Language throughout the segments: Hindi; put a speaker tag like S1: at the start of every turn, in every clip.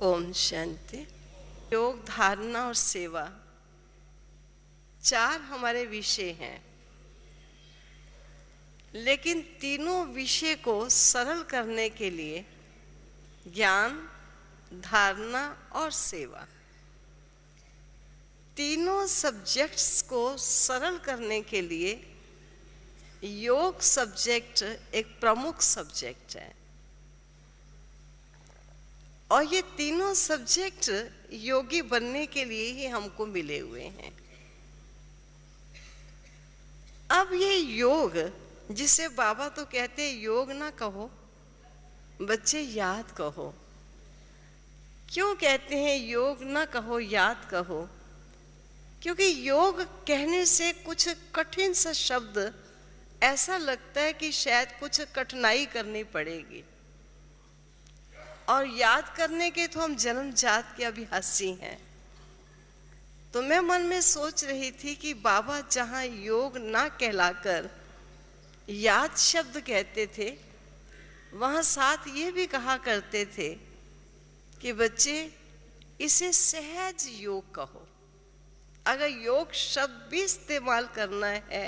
S1: ओम शांति। योग, धारणा और सेवा, चार हमारे विषय हैं, लेकिन तीनों विषय को सरल करने के लिए ज्ञान, धारणा और सेवा, तीनों सब्जेक्ट्स को सरल करने के लिए योग सब्जेक्ट एक प्रमुख सब्जेक्ट है। और ये तीनों सब्जेक्ट योगी बनने के लिए ही हमको मिले हुए हैं। अब ये योग, जिसे बाबा तो कहते हैं योग ना कहो बच्चे, याद कहो। क्यों कहते हैं योग ना कहो, याद कहो? क्योंकि योग कहने से कुछ कठिन सा शब्द ऐसा लगता है कि शायद कुछ कठिनाई करनी पड़ेगी, और याद करने के तो हम जन्म जात के अभिलाषी हैं। तो मैं मन में सोच रही थी कि बाबा जहाँ योग ना कहलाकर याद शब्द कहते थे, वहाँ साथ ये भी कहा करते थे कि बच्चे इसे सहज योग कहो। अगर योग शब्द भी इस्तेमाल करना है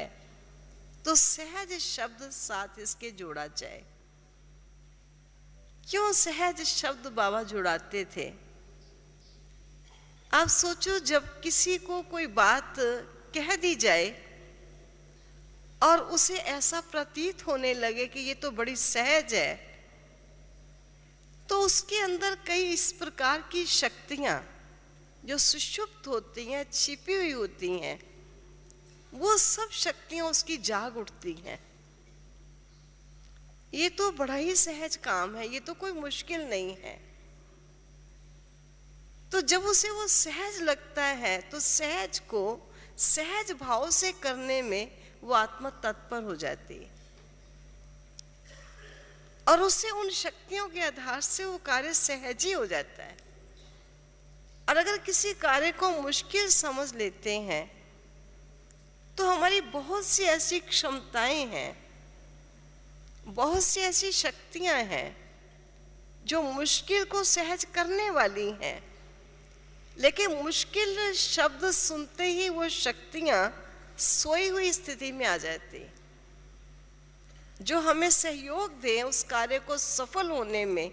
S1: तो सहज शब्द साथ इसके जोड़ा जाए। क्यों सहज शब्द बाबा जुड़ाते थे? आप सोचो, जब किसी को कोई बात कह दी जाए और उसे ऐसा प्रतीत होने लगे कि ये तो बड़ी सहज है, तो उसके अंदर कई इस प्रकार की शक्तियां जो सुषुप्त होती हैं, छिपी हुई होती हैं, वो सब शक्तियां उसकी जाग उठती हैं। ये तो बड़ा ही सहज काम है, ये तो कोई मुश्किल नहीं है। तो जब उसे वो सहज लगता है तो सहज को सहज भाव से करने में वो आत्मा तत्पर हो जाती है, और उससे उन शक्तियों के आधार से वो कार्य सहज ही हो जाता है। और अगर किसी कार्य को मुश्किल समझ लेते हैं तो हमारी बहुत सी ऐसी क्षमताएं हैं, बहुत सी ऐसी शक्तियां हैं जो मुश्किल को सहज करने वाली हैं, लेकिन मुश्किल शब्द सुनते ही वो शक्तियां सोई हुई स्थिति में आ जाती, जो हमें सहयोग दें उस कार्य को सफल होने में,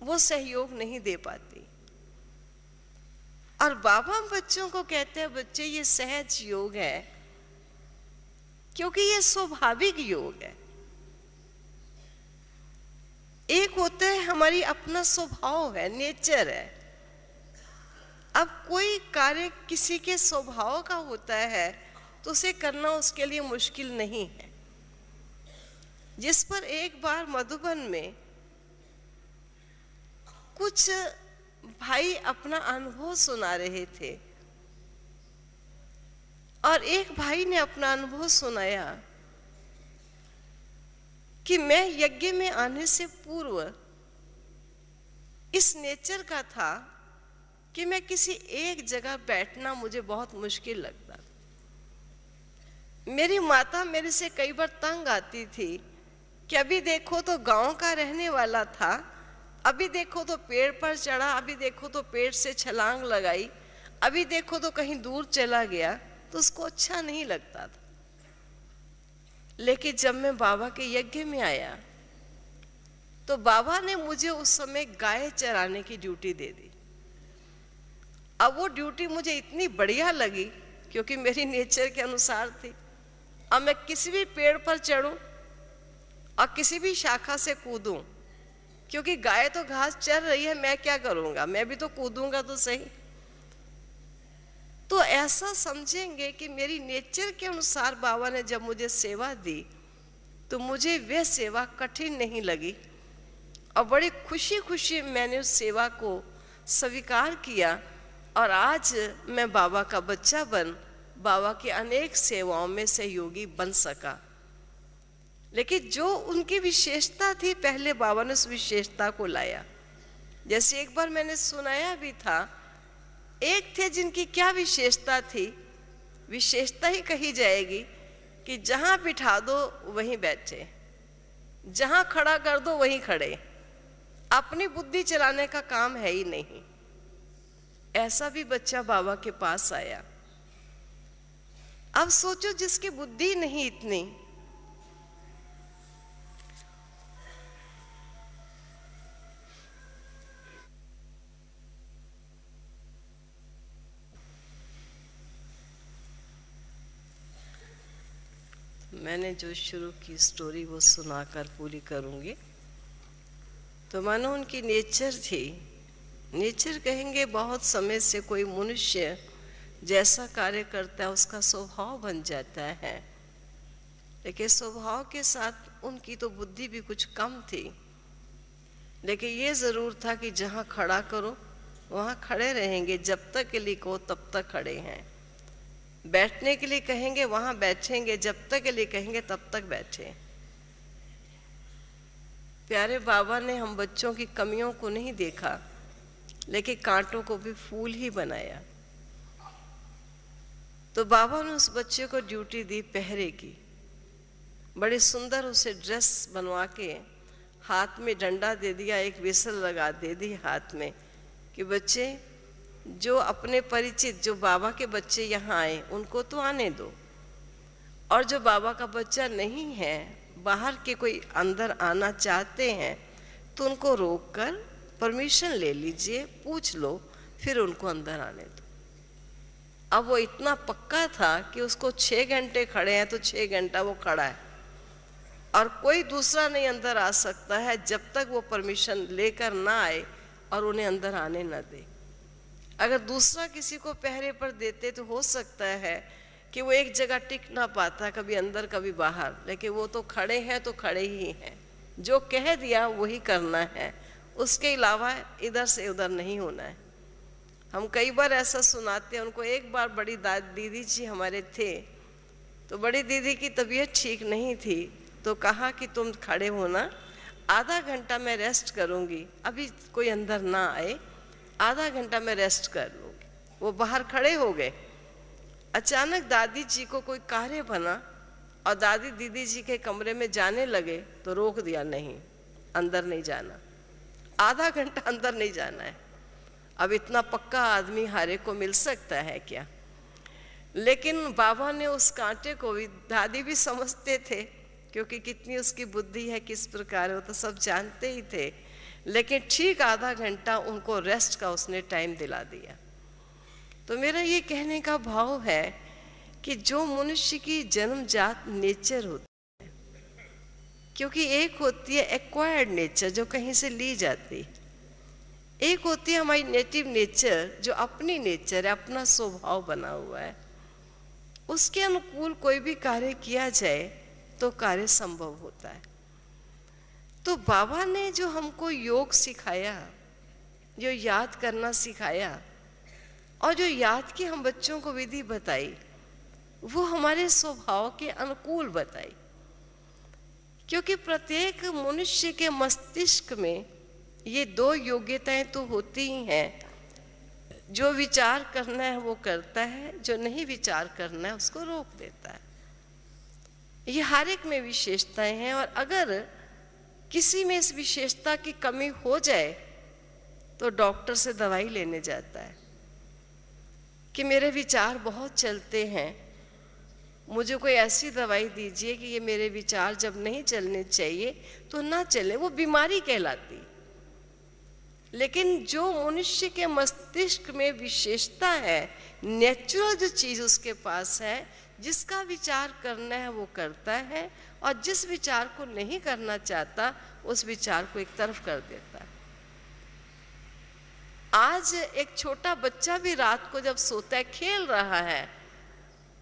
S1: वो सहयोग नहीं दे पाती। और बाबा बच्चों को कहते हैं, बच्चे ये सहज योग है, क्योंकि ये स्वाभाविक योग है। एक होता है हमारी अपना स्वभाव है, नेचर है। अब कोई कार्य किसी के स्वभाव का होता है तो उसे करना उसके लिए मुश्किल नहीं है। जिस पर एक बार मधुबन में कुछ भाई अपना अनुभव सुना रहे थे, और एक भाई ने अपना अनुभव सुनाया कि मैं यज्ञ में आने से पूर्व इस नेचर का था कि मैं किसी एक जगह बैठना मुझे बहुत मुश्किल लगता था। मेरी माता मेरे से कई बार तंग आती थी कि अभी देखो तो गांव का रहने वाला था, अभी देखो तो पेड़ पर चढ़ा, अभी देखो तो पेड़ से छलांग लगाई, अभी देखो तो कहीं दूर चला गया, तो उसको अच्छा नहीं लगता था। लेकिन जब मैं बाबा के यज्ञ में आया तो बाबा ने मुझे उस समय गाय चराने की ड्यूटी दे दी। अब वो ड्यूटी मुझे इतनी बढ़िया लगी क्योंकि मेरी नेचर के अनुसार थी। अब मैं किसी भी पेड़ पर चढ़ूं और किसी भी शाखा से कूदूं, क्योंकि गाय तो घास चर रही है, मैं क्या करूंगा, मैं भी तो कूदूंगा तो सही। तो ऐसा समझेंगे कि मेरी नेचर के अनुसार बाबा ने जब मुझे सेवा दी तो मुझे वह सेवा कठिन नहीं लगी, और बड़ी खुशी खुशी मैंने उस सेवा को स्वीकार किया। और आज मैं बाबा का बच्चा बन बाबा की अनेक सेवाओं में सहयोगी बन सका। लेकिन जो उनकी विशेषता थी, पहले बाबा ने उस विशेषता को लाया। जैसे एक बार मैंने सुनाया भी था, एक थे जिनकी क्या विशेषता थी, विशेषता ही कही जाएगी कि जहां बिठा दो वहीं बैठे, जहां खड़ा कर दो वहीं खड़े। अपनी बुद्धि चलाने का काम है ही नहीं। ऐसा भी बच्चा बाबा के पास आया। अब सोचो, जिसकी बुद्धि नहीं इतनी, मैंने जो शुरू की स्टोरी वो सुनाकर पूरी करूंगी। तो मानो उनकी नेचर थी, नेचर कहेंगे, बहुत समय से कोई मनुष्य जैसा कार्य करता है उसका स्वभाव बन जाता है। लेकिन स्वभाव के साथ उनकी तो बुद्धि भी कुछ कम थी, लेकिन ये ज़रूर था कि जहाँ खड़ा करो वहाँ खड़े रहेंगे, जब तक के लिए कहो तब तक खड़े हैं। बैठने के लिए कहेंगे वहाँ बैठेंगे, जब तक के लिए कहेंगे तब तक बैठे। प्यारे बाबा ने हम बच्चों की कमियों को नहीं देखा, लेकिन कांटों को भी फूल ही बनाया। तो बाबा ने उस बच्चे को ड्यूटी दी पहरे की। बड़ी सुंदर उसे ड्रेस बनवा के हाथ में डंडा दे दिया, एक विसल लगा दे दी हाथ में कि बच्चे जो अपने परिचित, जो बाबा के बच्चे यहाँ आए उनको तो आने दो, और जो बाबा का बच्चा नहीं है, बाहर के कोई अंदर आना चाहते हैं तो उनको रोक कर परमिशन ले लीजिए, पूछ लो, फिर उनको अंदर आने दो। अब वो इतना पक्का था कि उसको 6 घंटे खड़े हैं तो 6 घंटा वो खड़ा है, और कोई दूसरा नहीं अंदर आ सकता है जब तक वो परमिशन लेकर ना आए और उन्हें अंदर आने ना दे। अगर दूसरा किसी को पहरे पर देते तो हो सकता है कि वो एक जगह टिक ना पाता, कभी अंदर कभी बाहर, लेकिन वो तो खड़े हैं तो खड़े ही हैं, जो कह दिया वही करना है, उसके अलावा इधर से उधर नहीं होना है। हम कई बार ऐसा सुनाते हैं। उनको एक बार बड़ी दीदी जी हमारे थे, तो बड़ी दीदी की तबीयत ठीक नहीं थी, तो कहा कि तुम खड़े होना, आधा घंटा मैं रेस्ट करूंगी, अभी कोई अंदर ना आए, आधा घंटा मैं रेस्ट कर लूँगी। वो बाहर खड़े हो गए। अचानक दादी जी को कोई कार्य बना और दादी दीदी जी के कमरे में जाने लगे तो रोक दिया, नहीं, अंदर नहीं जाना, आधा घंटा अंदर नहीं जाना है। अब इतना पक्का आदमी हारे को मिल सकता है क्या? लेकिन बाबा ने उस कांटे को भी, दादी भी समझते थे क्योंकि कितनी उसकी बुद्धि है, किस प्रकार, वो तो सब जानते ही थे, लेकिन ठीक आधा घंटा उनको रेस्ट का उसने टाइम दिला दिया। तो मेरा ये कहने का भाव है कि जो मनुष्य की जन्मजात नेचर होती है, क्योंकि एक होती है एक्वायर्ड नेचर जो कहीं से ली जाती है, एक होती है हमारी नेटिव नेचर जो अपनी नेचर है, अपना स्वभाव बना हुआ है, उसके अनुकूल कोई भी कार्य किया जाए तो कार्य संभव होता है। तो बाबा ने जो हमको योग सिखाया, जो याद करना सिखाया, और जो याद की हम बच्चों को विधि बताई, वो हमारे स्वभाव के अनुकूल बताई। क्योंकि प्रत्येक मनुष्य के मस्तिष्क में ये 2 योग्यताएं तो होती ही हैं, जो विचार करना है वो करता है, जो नहीं विचार करना है उसको रोक देता है। ये हर एक में विशेषताएं हैं, और अगर किसी में इस विशेषता की कमी हो जाए तो डॉक्टर से दवाई लेने जाता है कि मेरे विचार बहुत चलते हैं, मुझे कोई ऐसी दवाई दीजिए कि ये मेरे विचार जब नहीं चलने चाहिए तो ना चले। वो बीमारी कहलाती। लेकिन जो मनुष्य के मस्तिष्क में विशेषता है, नेचुरल जो चीज़ उसके पास है, जिसका विचार करना है वो करता है, और जिस विचार को नहीं करना चाहता उस विचार को एक तरफ कर देता है। आज एक छोटा बच्चा भी रात को जब सोता है, खेल रहा है,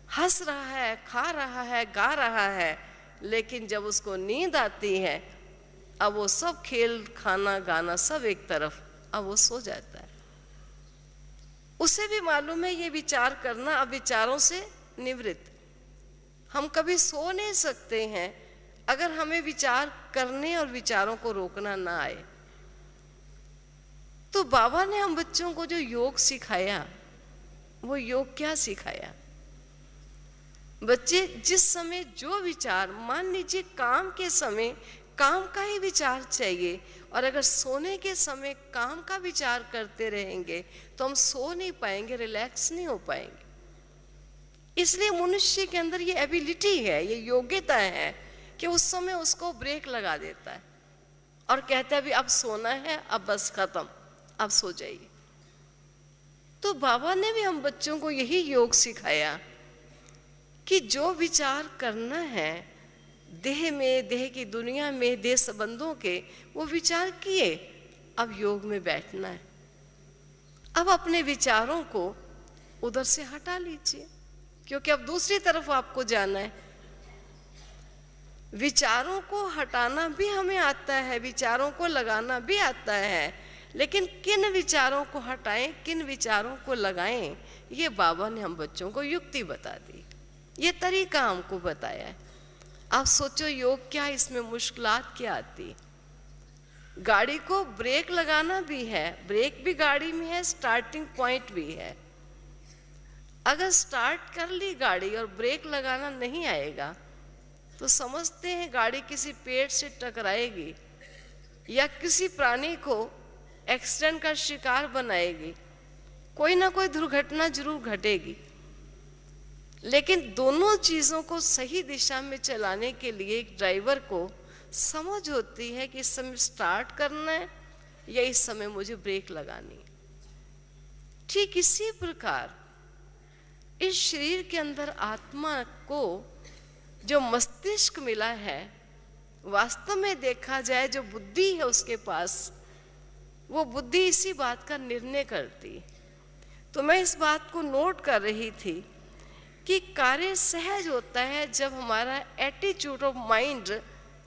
S1: हंस रहा है, खा रहा है, गा रहा है, लेकिन जब उसको नींद आती है, अब वो सब खेल, खाना, गाना सब एक तरफ, अब वो सो जाता है। उसे भी मालूम है ये विचार करना अब विचारों से निवृत्त। हम कभी सो नहीं सकते हैं अगर हमें विचार करने और विचारों को रोकना ना आए। तो बाबा ने हम बच्चों को जो योग सिखाया, वो योग क्या सिखाया? बच्चे जिस समय जो विचार, मान लीजिए काम के समय काम का ही विचार चाहिए। और अगर सोने के समय काम का विचार करते रहेंगे तो हम सो नहीं पाएंगे, रिलैक्स नहीं हो पाएंगे। इसलिए मनुष्य के अंदर ये एबिलिटी है, ये योग्यता है कि उस समय उसको ब्रेक लगा देता है और कहता है अभी अब सोना है, अब बस खत्म, अब सो जाइए। तो बाबा ने भी हम बच्चों को यही योग सिखाया कि जो विचार करना है देह में, देह की दुनिया में, देह संबंधों के, वो विचार किए, अब योग में बैठना है। अब अपने विचारों को उधर से हटा लीजिए, क्योंकि अब दूसरी तरफ आपको जाना है। विचारों को हटाना भी हमें आता है, विचारों को लगाना भी आता है, लेकिन किन विचारों को हटाएं, किन विचारों को लगाएं, ये बाबा ने हम बच्चों को युक्ति बता दी, ये तरीका हमको बताया है। आप सोचो योग क्या, इसमें मुश्किलात क्या आती। गाड़ी को ब्रेक लगाना भी है, ब्रेक भी गाड़ी में है, स्टार्टिंग पॉइंट भी है। अगर स्टार्ट कर ली गाड़ी और ब्रेक लगाना नहीं आएगा तो समझते हैं गाड़ी किसी पेड़ से टकराएगी या किसी प्राणी को एक्सीडेंट का शिकार बनाएगी, कोई ना कोई दुर्घटना जरूर घटेगी। लेकिन दोनों चीज़ों को सही दिशा में चलाने के लिए एक ड्राइवर को समझ होती है कि इस समय स्टार्ट करना है या इस समय मुझे ब्रेक लगानी है। ठीक इसी प्रकार इस शरीर के अंदर आत्मा को जो मस्तिष्क मिला है, वास्तव में देखा जाए जो बुद्धि है उसके पास, वो बुद्धि इसी बात का निर्णय करती है। तो मैं इस बात को नोट कर रही थी कि कार्य सहज होता है जब हमारा एटीट्यूड ऑफ माइंड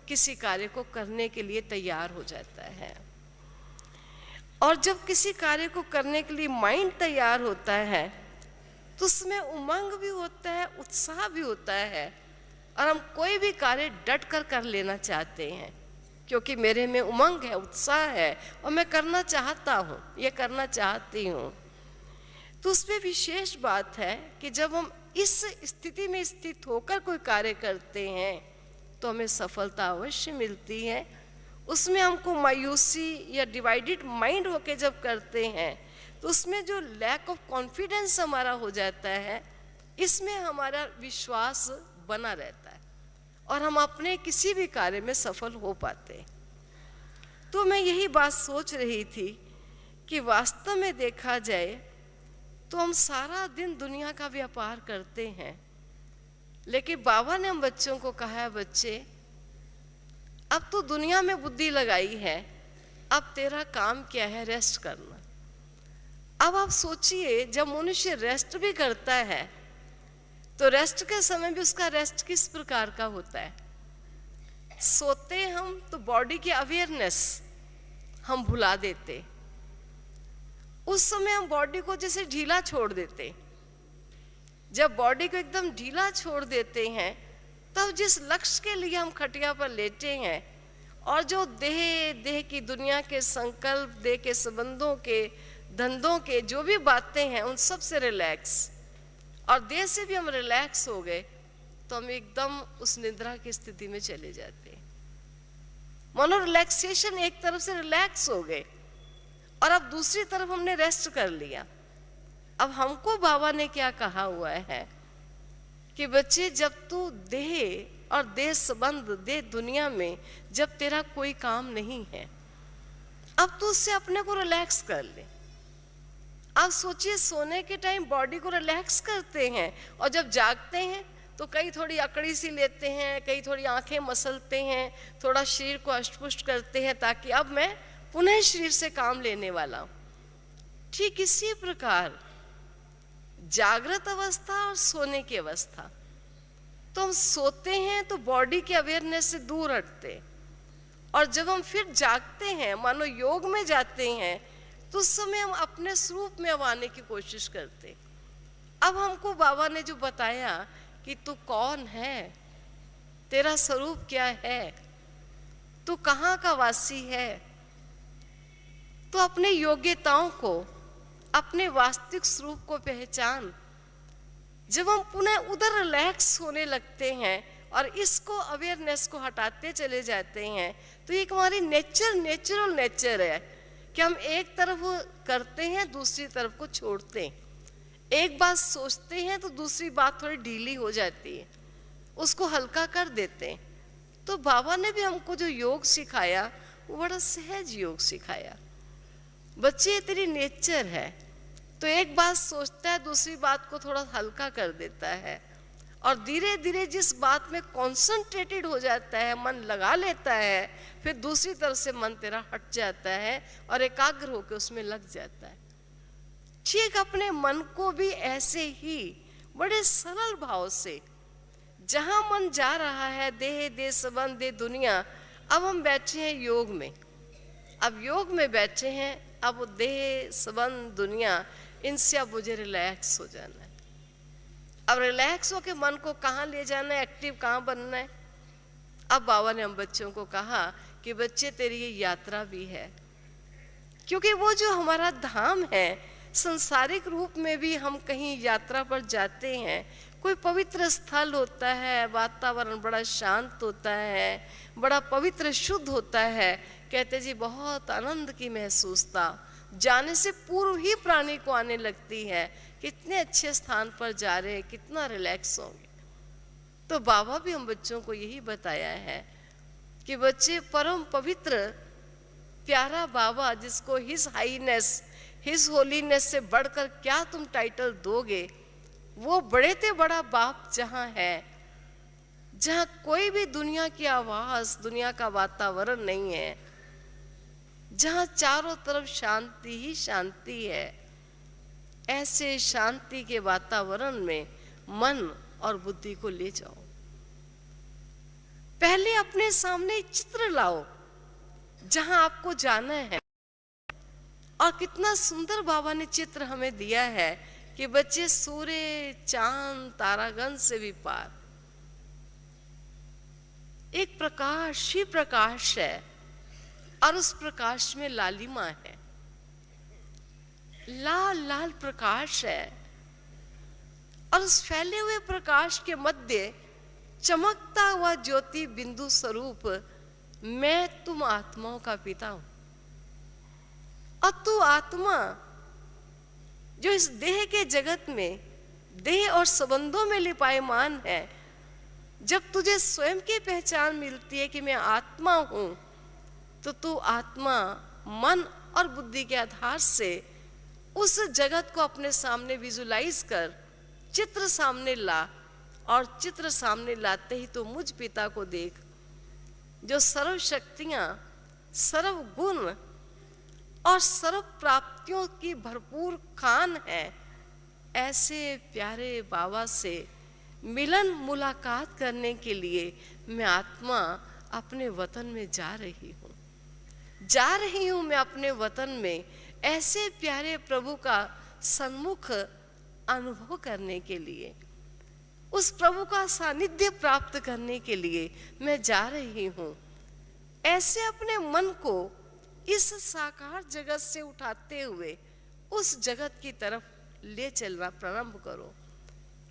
S1: किसी कार्य को करने के लिए तैयार हो जाता है। और जब किसी कार्य को करने के लिए माइंड तैयार होता है तो उसमें उमंग भी होता है, उत्साह भी होता है, और हम कोई भी कार्य डट कर लेना चाहते हैं, क्योंकि मेरे में उमंग है, उत्साह है और मैं करना चाहता हूँ, ये करना चाहती हूँ। तो उसमें विशेष बात है कि जब हम इस स्थिति में स्थित होकर कोई कार्य करते हैं तो हमें सफलता अवश्य मिलती है। उसमें हमको मायूसी या डिवाइडेड माइंड होके जब करते हैं तो उसमें जो लैक ऑफ कॉन्फिडेंस हमारा हो जाता है, इसमें हमारा विश्वास बना रहता है और हम अपने किसी भी कार्य में सफल हो पाते हैं। तो मैं यही बात सोच रही थी कि वास्तव में देखा जाए तो हम सारा दिन दुनिया का व्यापार करते हैं, लेकिन बाबा ने हम बच्चों को कहा है, बच्चे अब तो दुनिया में बुद्धि लगाई है, अब तेरा काम क्या है, रेस्ट करना। अब आप सोचिए जब मनुष्य रेस्ट भी करता है तो रेस्ट के समय भी उसका रेस्ट किस प्रकार का होता है। सोते हम तो बॉडी की अवेयरनेस हम भुला देते, उस समय हम बॉडी को जैसे ढीला छोड़ देते। जब बॉडी को एकदम ढीला छोड़ देते हैं तब जिस लक्ष्य के लिए हम खटिया पर लेटे हैं और जो देह की दुनिया के संकल्प, देह के संबंधों के, धंधों के जो भी बातें हैं उन सब से रिलैक्स, और देह से भी हम रिलैक्स हो गए तो हम एकदम उस निद्रा की स्थिति में चले जाते हैं। मानो रिलैक्सेशन, एक तरफ से रिलैक्स हो गए और अब दूसरी तरफ हमने रेस्ट कर लिया। अब हमको बाबा ने क्या कहा हुआ है कि बच्चे जब तू देह और देह संबंध, देह दुनिया में जब तेरा कोई काम नहीं है, अब तू उससे अपने को रिलैक्स कर ले। आप सोचिए सोने के टाइम बॉडी को रिलैक्स करते हैं और जब जागते हैं तो कई थोड़ी अकड़ी सी लेते हैं, कई थोड़ी आंखें मसलते हैं, थोड़ा शरीर को अष्टपुष्ट करते हैं ताकि अब मैं पुनः शरीर से काम लेने वाला हूं। ठीक इसी प्रकार जागृत अवस्था और सोने की अवस्था, तो हम सोते हैं तो बॉडी के अवेयरनेस से दूर हटते, और जब हम फिर जागते हैं, मानो योग में जाते हैं, तो उस समय हम अपने स्वरूप में अब आने की कोशिश करते। अब हमको बाबा ने जो बताया कि तू कौन है, तेरा स्वरूप क्या है, तू कहाँ का वासी है, तो अपने योग्यताओं को, अपने वास्तविक स्वरूप को पहचान। जब हम पुनः उधर रिलैक्स होने लगते हैं और इसको अवेयरनेस को हटाते चले जाते हैं, तो ये हमारी नेचुरल नेचर है कि हम एक तरफ करते हैं, दूसरी तरफ को छोड़ते हैं। एक बात सोचते हैं तो दूसरी बात थोड़ी ढीली हो जाती है, उसको हल्का कर देते हैं। तो बाबा ने भी हमको जो योग सिखाया वो बड़ा सहज योग सिखाया। बच्चे तेरी नेचर है, तो एक बात सोचता है, दूसरी बात को थोड़ा हल्का कर देता है, और धीरे धीरे जिस बात में कॉन्सेंट्रेटेड हो जाता है, मन लगा लेता है, फिर दूसरी तरफ से मन तेरा हट जाता है और एकाग्र होकर उसमें लग जाता है। ठीक अपने मन को भी ऐसे ही बड़े सरल भाव से, जहां मन जा रहा है, देह दे संबंध दे दुनिया, अब हम बैठे हैं योग में, अब योग में बैठे हैं, अब देह संबंध दुनिया इनसे अब मुझे रिलैक्स हो जाना है। अब रिलैक्स होके मन को कहाँ ले जाना है, एक्टिव कहाँ बनना है। अब बाबा ने हम बच्चों को कहा कि बच्चे तेरी ये यात्रा भी है, क्योंकि वो जो हमारा धाम है, संसारिक रूप में भी हम कहीं यात्रा पर जाते हैं, कोई पवित्र स्थल होता है, वातावरण बड़ा शांत होता है, बड़ा पवित्र शुद्ध होता है, कहते जी बहुत आनंद की महसूसता जाने से पूर्व ही प्राणी को आने लगती है, कितने अच्छे स्थान पर जा रहे हैं, कितना रिलैक्स होंगे। तो बाबा भी हम बच्चों को यही बताया है कि बच्चे परम पवित्र प्यारा बाबा, जिसको हिज हाईनेस हिज होलीनेस से बढ़कर क्या तुम टाइटल दोगे, वो बड़े ते बड़ा बाप जहां है, जहां कोई भी दुनिया की आवाज, दुनिया का वातावरण नहीं है, जहां चारों तरफ शांति ही शांति है, ऐसे शांति के वातावरण में मन और बुद्धि को ले जाओ। पहले अपने सामने चित्र लाओ जहां आपको जाना है। और कितना सुंदर बाबा ने चित्र हमें दिया है कि बच्चे सूर्य, चांद, तारागण से भी पार एक प्रकाश ही प्रकाश है, और उस प्रकाश में लालिमा है, लाल लाल प्रकाश है, और उस फैले हुए प्रकाश के मध्य चमकता हुआ ज्योति बिंदु स्वरूप मैं तुम आत्माओं का पिता हूं। और तू आत्मा जो इस देह के जगत में, देह और संबंधों में लिपायमान है, जब तुझे स्वयं की पहचान मिलती है कि मैं आत्मा हूं, तो तू आत्मा मन और बुद्धि के आधार से उस जगत को अपने सामने विजुलाइज कर, चित्र सामने ला, और चित्र सामने लाते ही तो मुझ पिता को देख, जो सर्व शक्तियां, सर्व गुण और सर्व प्राप्तियों की भरपूर खान है। ऐसे प्यारे बाबा से मिलन मुलाकात करने के लिए मैं आत्मा अपने वतन में जा रही हूँ मैं अपने वतन में, ऐसे प्यारे प्रभु का सन्मुख अनुभव करने के लिए, उस प्रभु का सानिध्य प्राप्त करने के लिए मैं जा रही हूँ। ऐसे अपने मन को इस साकार जगत से उठाते हुए उस जगत की तरफ ले चलना प्रारंभ करो,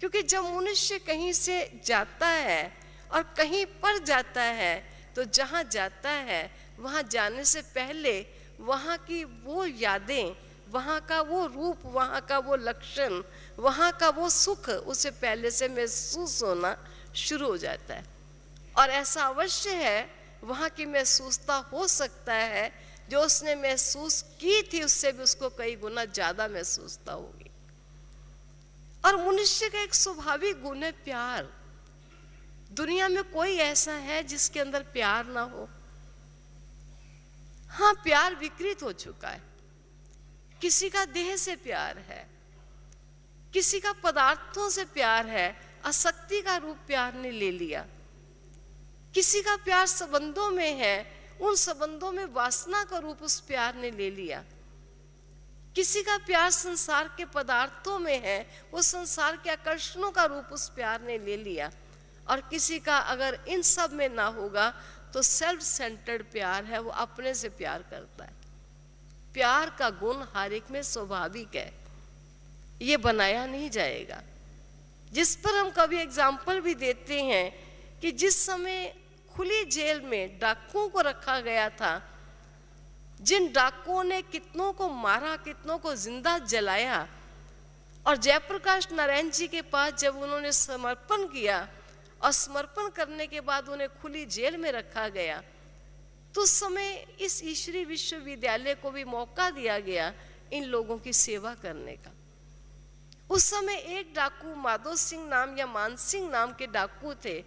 S1: क्योंकि जब मनुष्य कहीं से जाता है और कहीं पर जाता है, तो जहाँ जाता है वहाँ जाने से पहले वहाँ की वो यादें, वहाँ का वो रूप, वहाँ का वो लक्षण, वहाँ का वो सुख उसे पहले से महसूस होना शुरू हो जाता है। और ऐसा अवश्य है, वहाँ की महसूसता हो सकता है जो उसने महसूस की थी उससे भी उसको कई गुना ज्यादा महसूसता होगी। और मनुष्य का एक स्वाभाविक गुण है प्यार। दुनिया में कोई ऐसा है जिसके अंदर प्यार ना हो? हाँ, प्यार विकृत हो चुका है। किसी का देह से प्यार है, किसी का पदार्थों से प्यार है, आसक्ति का रूप प्यार ने ले लिया। किसी का प्यार संबंधों में है, उन संबंधों में वासना का रूप उस प्यार ने ले लिया। किसी का प्यार संसार के पदार्थों में है, वो संसार के आकर्षणों का रूप उस प्यार ने ले लिया। और किसी का अगर इन सब में ना होगा तो सेल्फ सेंटर्ड प्यार है, वो अपने से प्यार करता है। प्यार का गुण हर एक में स्वाभाविक है, ये बनाया नहीं जाएगा। जिस पर हम कभी एग्जाम्पल भी देते हैं कि जिस समय खुली जेल में डाकुओं को रखा गया था, जिन डाकुओं ने कितनों को मारा, कितनों को जिंदा जलाया, और जयप्रकाश नारायण जी के पास जब उन्होंने समर्पण किया और समर्पण करने के बाद उन्हें खुली जेल में रखा गया, तो उस समय इस ईश्वरीय विश्वविद्यालय को भी मौका दिया गया इन लोगों की सेवा करने का। उस समय एक डाकू माधो सिंह नाम या मान सिंह नाम के डाकू थे,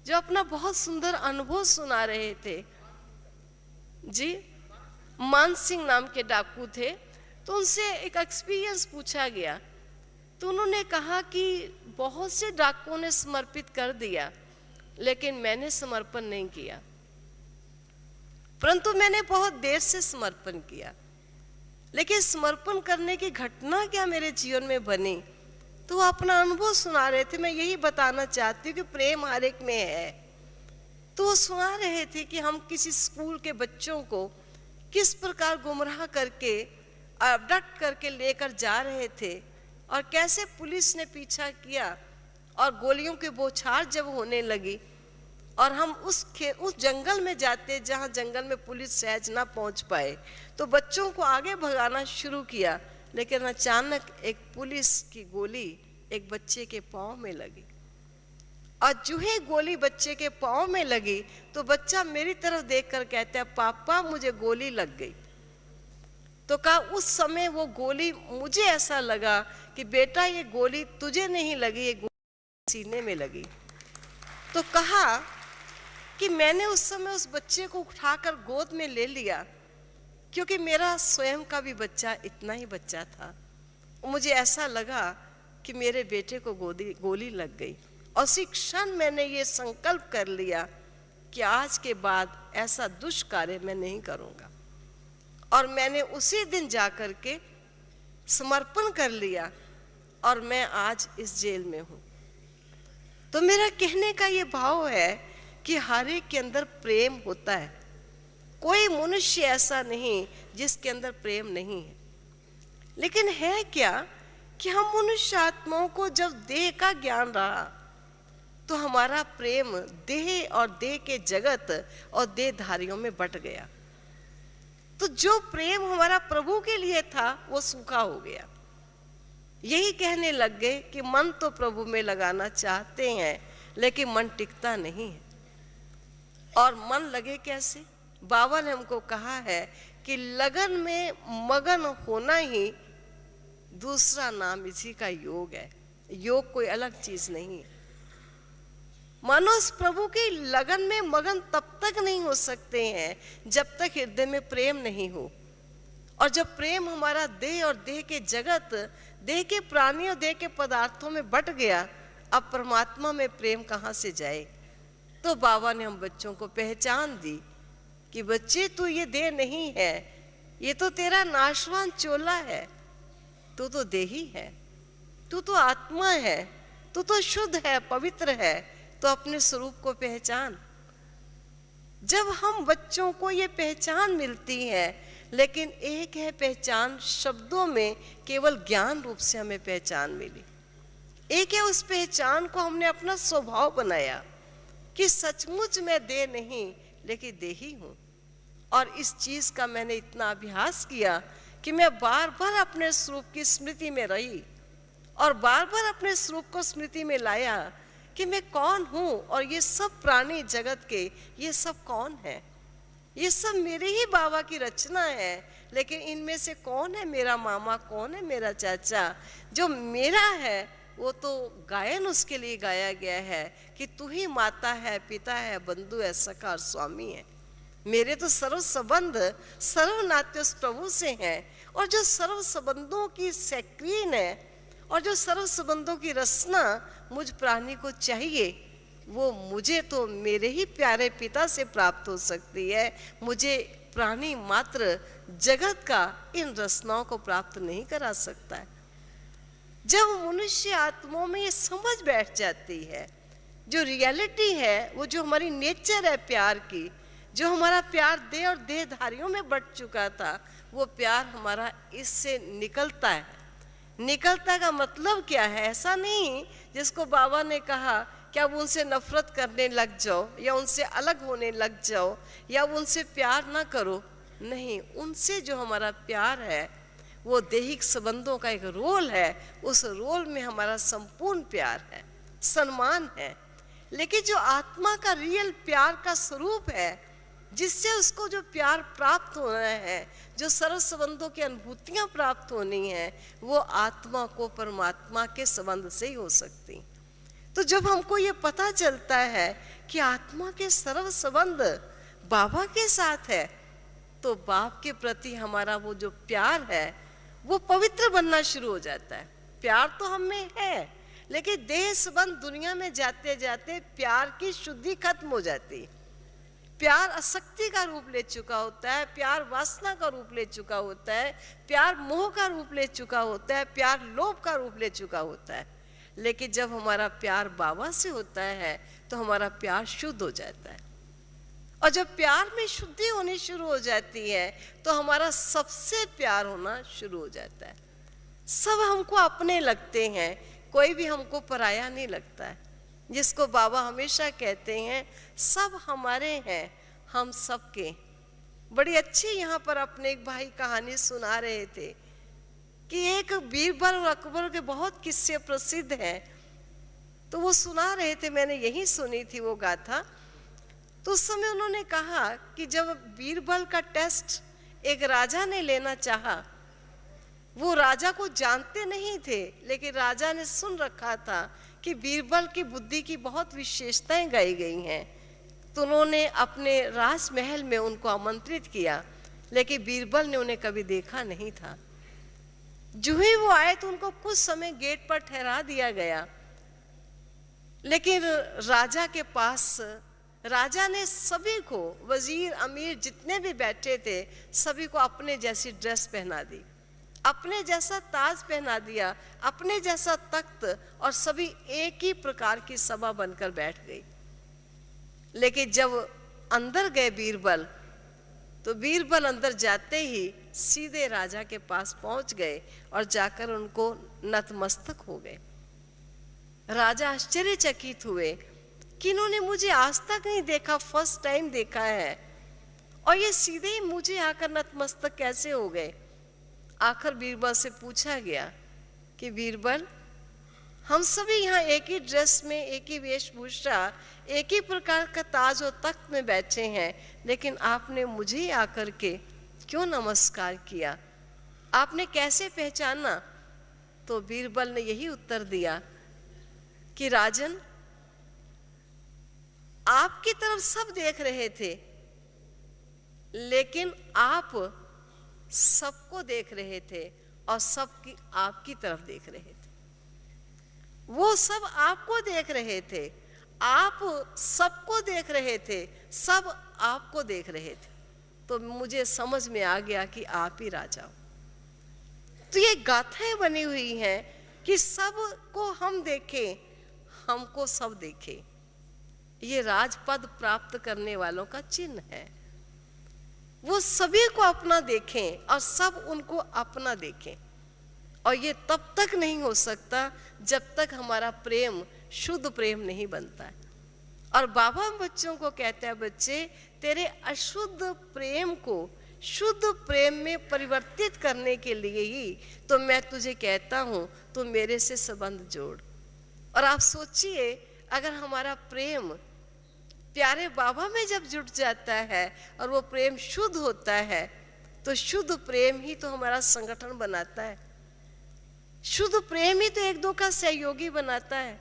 S1: जो अपना बहुत सुंदर अनुभव सुना रहे थे। जी, मान सिंह नाम के डाकू थे। तो उनसे एक एक्सपीरियंस पूछा गया, तो उन्होंने कहा कि बहुत से डाकुओं ने समर्पित कर दिया, लेकिन मैंने समर्पण नहीं किया, परंतु मैंने बहुत देर से समर्पण किया। लेकिन समर्पण करने की घटना क्या मेरे जीवन में बनी, तो वो अपना अनुभव सुना रहे थे। मैं यही बताना चाहती हूँ कि प्रेम हर एक में है। तो वो सुना रहे थे कि हम किसी स्कूल के बच्चों को किस प्रकार गुमराह करके अबडक्ट करके लेकर जा रहे थे, और कैसे पुलिस ने पीछा किया और गोलियों की बौछार जब होने लगी, और हम उस जंगल में जाते जहाँ जंगल में पुलिस सहज ना पहुँच पाए, तो बच्चों को आगे भगाना शुरू किया। लेकिन अचानक एक पुलिस की गोली एक बच्चे के पाँव में लगी, और जो ही गोली बच्चे के पाँव में लगी तो बच्चा मेरी तरफ देखकर कहता है, पापा मुझे गोली लग गई। तो कहा उस समय वो गोली, मुझे ऐसा लगा कि बेटा ये गोली तुझे नहीं लगी, ये गोली सीने में लगी। तो कहा कि मैंने उस समय उस बच्चे को उठाकर गोद में ले लिया, क्योंकि मेरा स्वयं का भी बच्चा इतना ही बच्चा था। मुझे ऐसा लगा कि मेरे बेटे को गोली लग गई, और उसी क्षण मैंने ये संकल्प कर लिया कि आज के बाद ऐसा दुष्कार्य मैं नहीं करूँगा। और मैंने उसी दिन जाकर के समर्पण कर लिया, और मैं आज इस जेल में हूँ। तो मेरा कहने का ये भाव है कि हर एक के अंदर प्रेम होता है। कोई मनुष्य ऐसा नहीं जिसके अंदर प्रेम नहीं है। लेकिन है क्या कि हम मनुष्य आत्माओं को जब देह का ज्ञान रहा, तो हमारा प्रेम देह और देह के जगत और देहधारियों में बट गया। तो जो प्रेम हमारा प्रभु के लिए था वो सूखा हो गया। यही कहने लग गए कि मन तो प्रभु में लगाना चाहते हैं, लेकिन मन टिकता नहीं है। और मन लगे कैसे? बाबा ने हमको कहा है कि लगन में मगन होना ही दूसरा नाम इसी का योग है। योग कोई अलग चीज नहीं है। मनुष्य प्रभु की लगन में मगन तब तक नहीं हो सकते हैं जब तक हृदय में प्रेम नहीं हो। और जब प्रेम हमारा देह और देह के जगत, देह के प्राणियों, देह के पदार्थों में बट गया, अब परमात्मा में प्रेम कहाँ से जाए? तो बाबा ने हम बच्चों को पहचान दी कि बच्चे तू ये देह नहीं है, ये तो तेरा नाशवान चोला है, तू तो देही है, तू तो आत्मा है, तू तो शुद्ध है, पवित्र है, तो अपने स्वरूप को पहचान। जब हम बच्चों को ये पहचान मिलती है, लेकिन एक है पहचान शब्दों में, केवल ज्ञान रूप से हमें पहचान मिली। एक है उस पहचान को हमने अपना स्वभाव बनाया कि सचमुच मैं देह नहीं लेकिन देही हूँ। और इस चीज का मैंने इतना अभ्यास किया कि मैं बार बार अपने स्वरूप की स्मृति में रही, और बार बार अपने स्वरूप को स्मृति में लाया कि मैं कौन हूँ, और ये सब प्राणी जगत के ये सब कौन है? ये सब मेरे ही बाबा की रचना है, लेकिन इनमें से कौन है मेरा मामा, कौन है मेरा चाचा? जो मेरा है वो तो गायन उसके लिए गाया गया है कि तू ही माता है, पिता है, बंधु है, सखा और स्वामी है। मेरे तो सर्व संबंध, सर्व नाते उस प्रभु से हैं, और जो सर्व संबंधों की सक्रीन है और जो सर्व संबंधों की रचना मुझ प्राणी को चाहिए, वो मुझे तो मेरे ही प्यारे पिता से प्राप्त हो सकती है। मुझे प्राणी मात्र जगत का इन रचनाओं को प्राप्त नहीं करा सकता है। जब मनुष्य आत्माओं में ये समझ बैठ जाती है, जो रियलिटी है, वो जो हमारी नेचर है प्यार की, जो हमारा प्यार देह और देहधारियों में बट चुका था, वो प्यार हमारा इससे निकलता है। निकलता का मतलब क्या है? ऐसा नहीं जिसको बाबा ने कहा क्या अब उनसे नफरत करने लग जाओ या उनसे अलग होने लग जाओ या उनसे प्यार ना करो। नहीं, उनसे जो हमारा प्यार है वो दैहिक संबंधों का एक रोल है, उस रोल में हमारा संपूर्ण प्यार है, सम्मान है। लेकिन जो आत्मा का रियल प्यार का स्वरूप है, जिससे उसको जो प्यार प्राप्त होना है, जो सर्व संबंधों की अनुभूतियां प्राप्त होनी है, वो आत्मा को परमात्मा के संबंध से ही हो सकती। तो जब हमको ये पता चलता है कि आत्मा के सर्व संबंध बाबा के साथ है, तो बाप के प्रति हमारा वो जो प्यार है वो पवित्र बनना शुरू हो जाता है। प्यार तो हम में है, लेकिन देह संबंध दुनिया में जाते जाते प्यार की शुद्धि खत्म हो जाती। प्यार आसक्ति का रूप ले चुका होता है, प्यार वासना का रूप ले चुका होता है, प्यार मोह का रूप ले चुका होता है, प्यार लोभ का रूप ले चुका होता है। लेकिन जब हमारा प्यार बाबा से होता है तो हमारा प्यार शुद्ध हो जाता है। और जब प्यार में शुद्धि होनी शुरू हो जाती है तो हमारा सबसे प्यार होना शुरू हो जाता है। सब हमको अपने लगते हैं, कोई भी हमको पराया नहीं लगता है। जिसको बाबा हमेशा कहते हैं सब हमारे हैं, हम सबके। बड़ी अच्छी यहाँ पर अपने एक भाई कहानी सुना रहे थे कि एक बीरबल और अकबर के बहुत किस्से प्रसिद्ध हैं, तो वो सुना रहे थे, मैंने यही सुनी थी वो गाथा। तो उस समय उन्होंने कहा कि जब बीरबल का टेस्ट एक राजा ने लेना चाहा, वो राजा को जानते नहीं थे, लेकिन राजा ने सुन रखा था कि बीरबल की बुद्धि की बहुत विशेषताएं गाई गई हैं। तो उन्होंने अपने राजमहल में उनको आमंत्रित किया, लेकिन बीरबल ने उन्हें कभी देखा नहीं था। जो ही वो आए तो उनको कुछ समय गेट पर ठहरा दिया गया, लेकिन राजा के पास राजा ने सभी को, वजीर अमीर जितने भी बैठे थे, सभी को अपने जैसी ड्रेस पहना दी, अपने जैसा ताज पहना दिया, अपने जैसा तख्त, और सभी एक ही प्रकार की सभा बनकर बैठ गई। लेकिन जब अंदर गए बीरबल, तो बीरबल अंदर जाते ही सीधे राजा के पास पहुंच गए और जाकर उनको नतमस्तक हो गए। राजा आश्चर्यचकित हुए कि इन्होंने मुझे आज तक नहीं देखा, फर्स्ट टाइम देखा है, और ये सीधे ही मुझे आकर नतमस्तक कैसे हो गए। आखिर बीरबल से पूछा गया कि बीरबल, हम सभी यहाँ एक ही ड्रेस में, एक ही वेशभूषा, एक ही प्रकार का ताज और तख्त में बैठे हैं, लेकिन आपने मुझे ही आकर के क्यों नमस्कार किया, आपने कैसे पहचाना? तो बीरबल ने यही उत्तर दिया कि राजन, आपकी तरफ सब देख रहे थे, लेकिन आप सबको देख रहे थे और सबकी आपकी तरफ देख रहे थे। वो सब आपको देख रहे थे, आप सबको देख रहे थे, सब आपको देख रहे थे। तो मुझे समझ में आ गया कि आप ही राजा हो। तो ये गाथाएं बनी हुई हैं कि सबको हम देखें, हमको सब देखें। ये राजपद प्राप्त करने वालों का चिन्ह है। वो सभी को अपना देखें और सब उनको अपना देखें। और ये तब तक नहीं हो सकता जब तक हमारा प्रेम शुद्ध प्रेम नहीं बनता है। और बाबा बच्चों को कहते हैं, बच्चे, तेरे अशुद्ध प्रेम को शुद्ध प्रेम में परिवर्तित करने के लिए ही तो मैं तुझे कहता हूं, तू मेरे से संबंध जोड़। और आप सोचिए, अगर हमारा प्रेम प्यारे बाबा में जब जुट जाता है और वो प्रेम शुद्ध होता है, तो शुद्ध प्रेम ही तो हमारा संगठन बनाता है। शुद्ध प्रेम ही तो एक दो का सहयोगी बनाता है।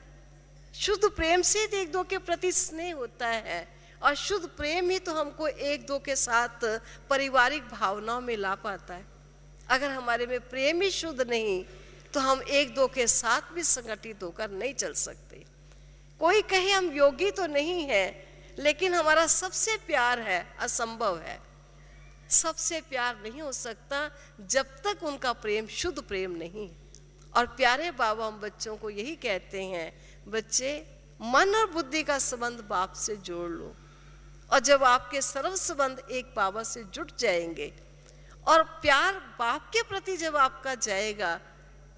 S1: शुद्ध प्रेम से ही एक दो के प्रति स्नेह होता है, और शुद्ध प्रेम ही तो हमको एक दो के साथ पारिवारिक भावनाओं में ला पाता है। अगर हमारे में प्रेम ही शुद्ध नहीं, तो हम एक दो के साथ भी संगठित होकर नहीं चल सकते। कोई कहे हम योगी तो नहीं है, लेकिन हमारा सबसे प्यार है, असंभव है। सबसे प्यार नहीं हो सकता जब तक उनका प्रेम शुद्ध प्रेम नहीं। और प्यारे बाबा हम बच्चों को यही कहते हैं, बच्चे, मन और बुद्धि का संबंध बाप से जोड़ लो। और जब आपके सर्व संबंध एक बाबा से जुट जाएंगे और प्यार बाप के प्रति जब आपका जाएगा,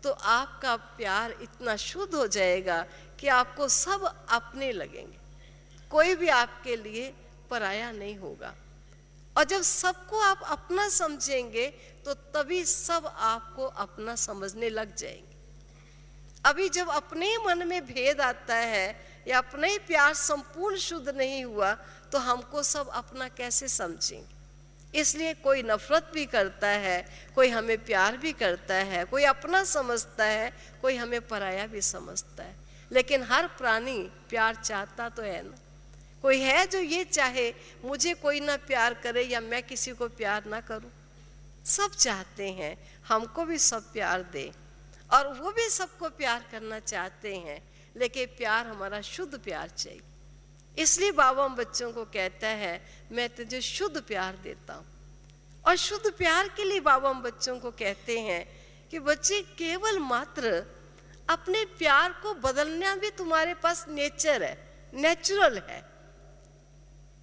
S1: तो आपका प्यार इतना शुद्ध हो जाएगा कि आपको सब अपने लगेंगे, कोई भी आपके लिए पराया नहीं होगा। और जब सबको आप अपना समझेंगे तो तभी सब आपको अपना समझने लग जाएंगे। अभी जब अपने ही मन में भेद आता है या अपने ही प्यार संपूर्ण शुद्ध नहीं हुआ तो हमको सब अपना कैसे समझेंगे। इसलिए कोई नफरत भी करता है, कोई हमें प्यार भी करता है, कोई अपना समझता है, कोई हमें पराया भी समझता है। लेकिन हर प्राणी प्यार चाहता तो है ना। कोई है जो ये चाहे मुझे कोई ना प्यार करे या मैं किसी को प्यार ना करूं। सब चाहते हैं हमको भी सब प्यार दे और वो भी सबको प्यार करना चाहते हैं, लेकिन प्यार हमारा शुद्ध प्यार चाहिए। इसलिए बाबा हम बच्चों को कहता है मैं तुझे शुद्ध प्यार देता हूँ। और शुद्ध प्यार के लिए बाबा हम बच्चों को कहते हैं कि बच्चे केवल मात्र अपने प्यार को बदलना भी तुम्हारे पास नेचर है, नेचुरल है।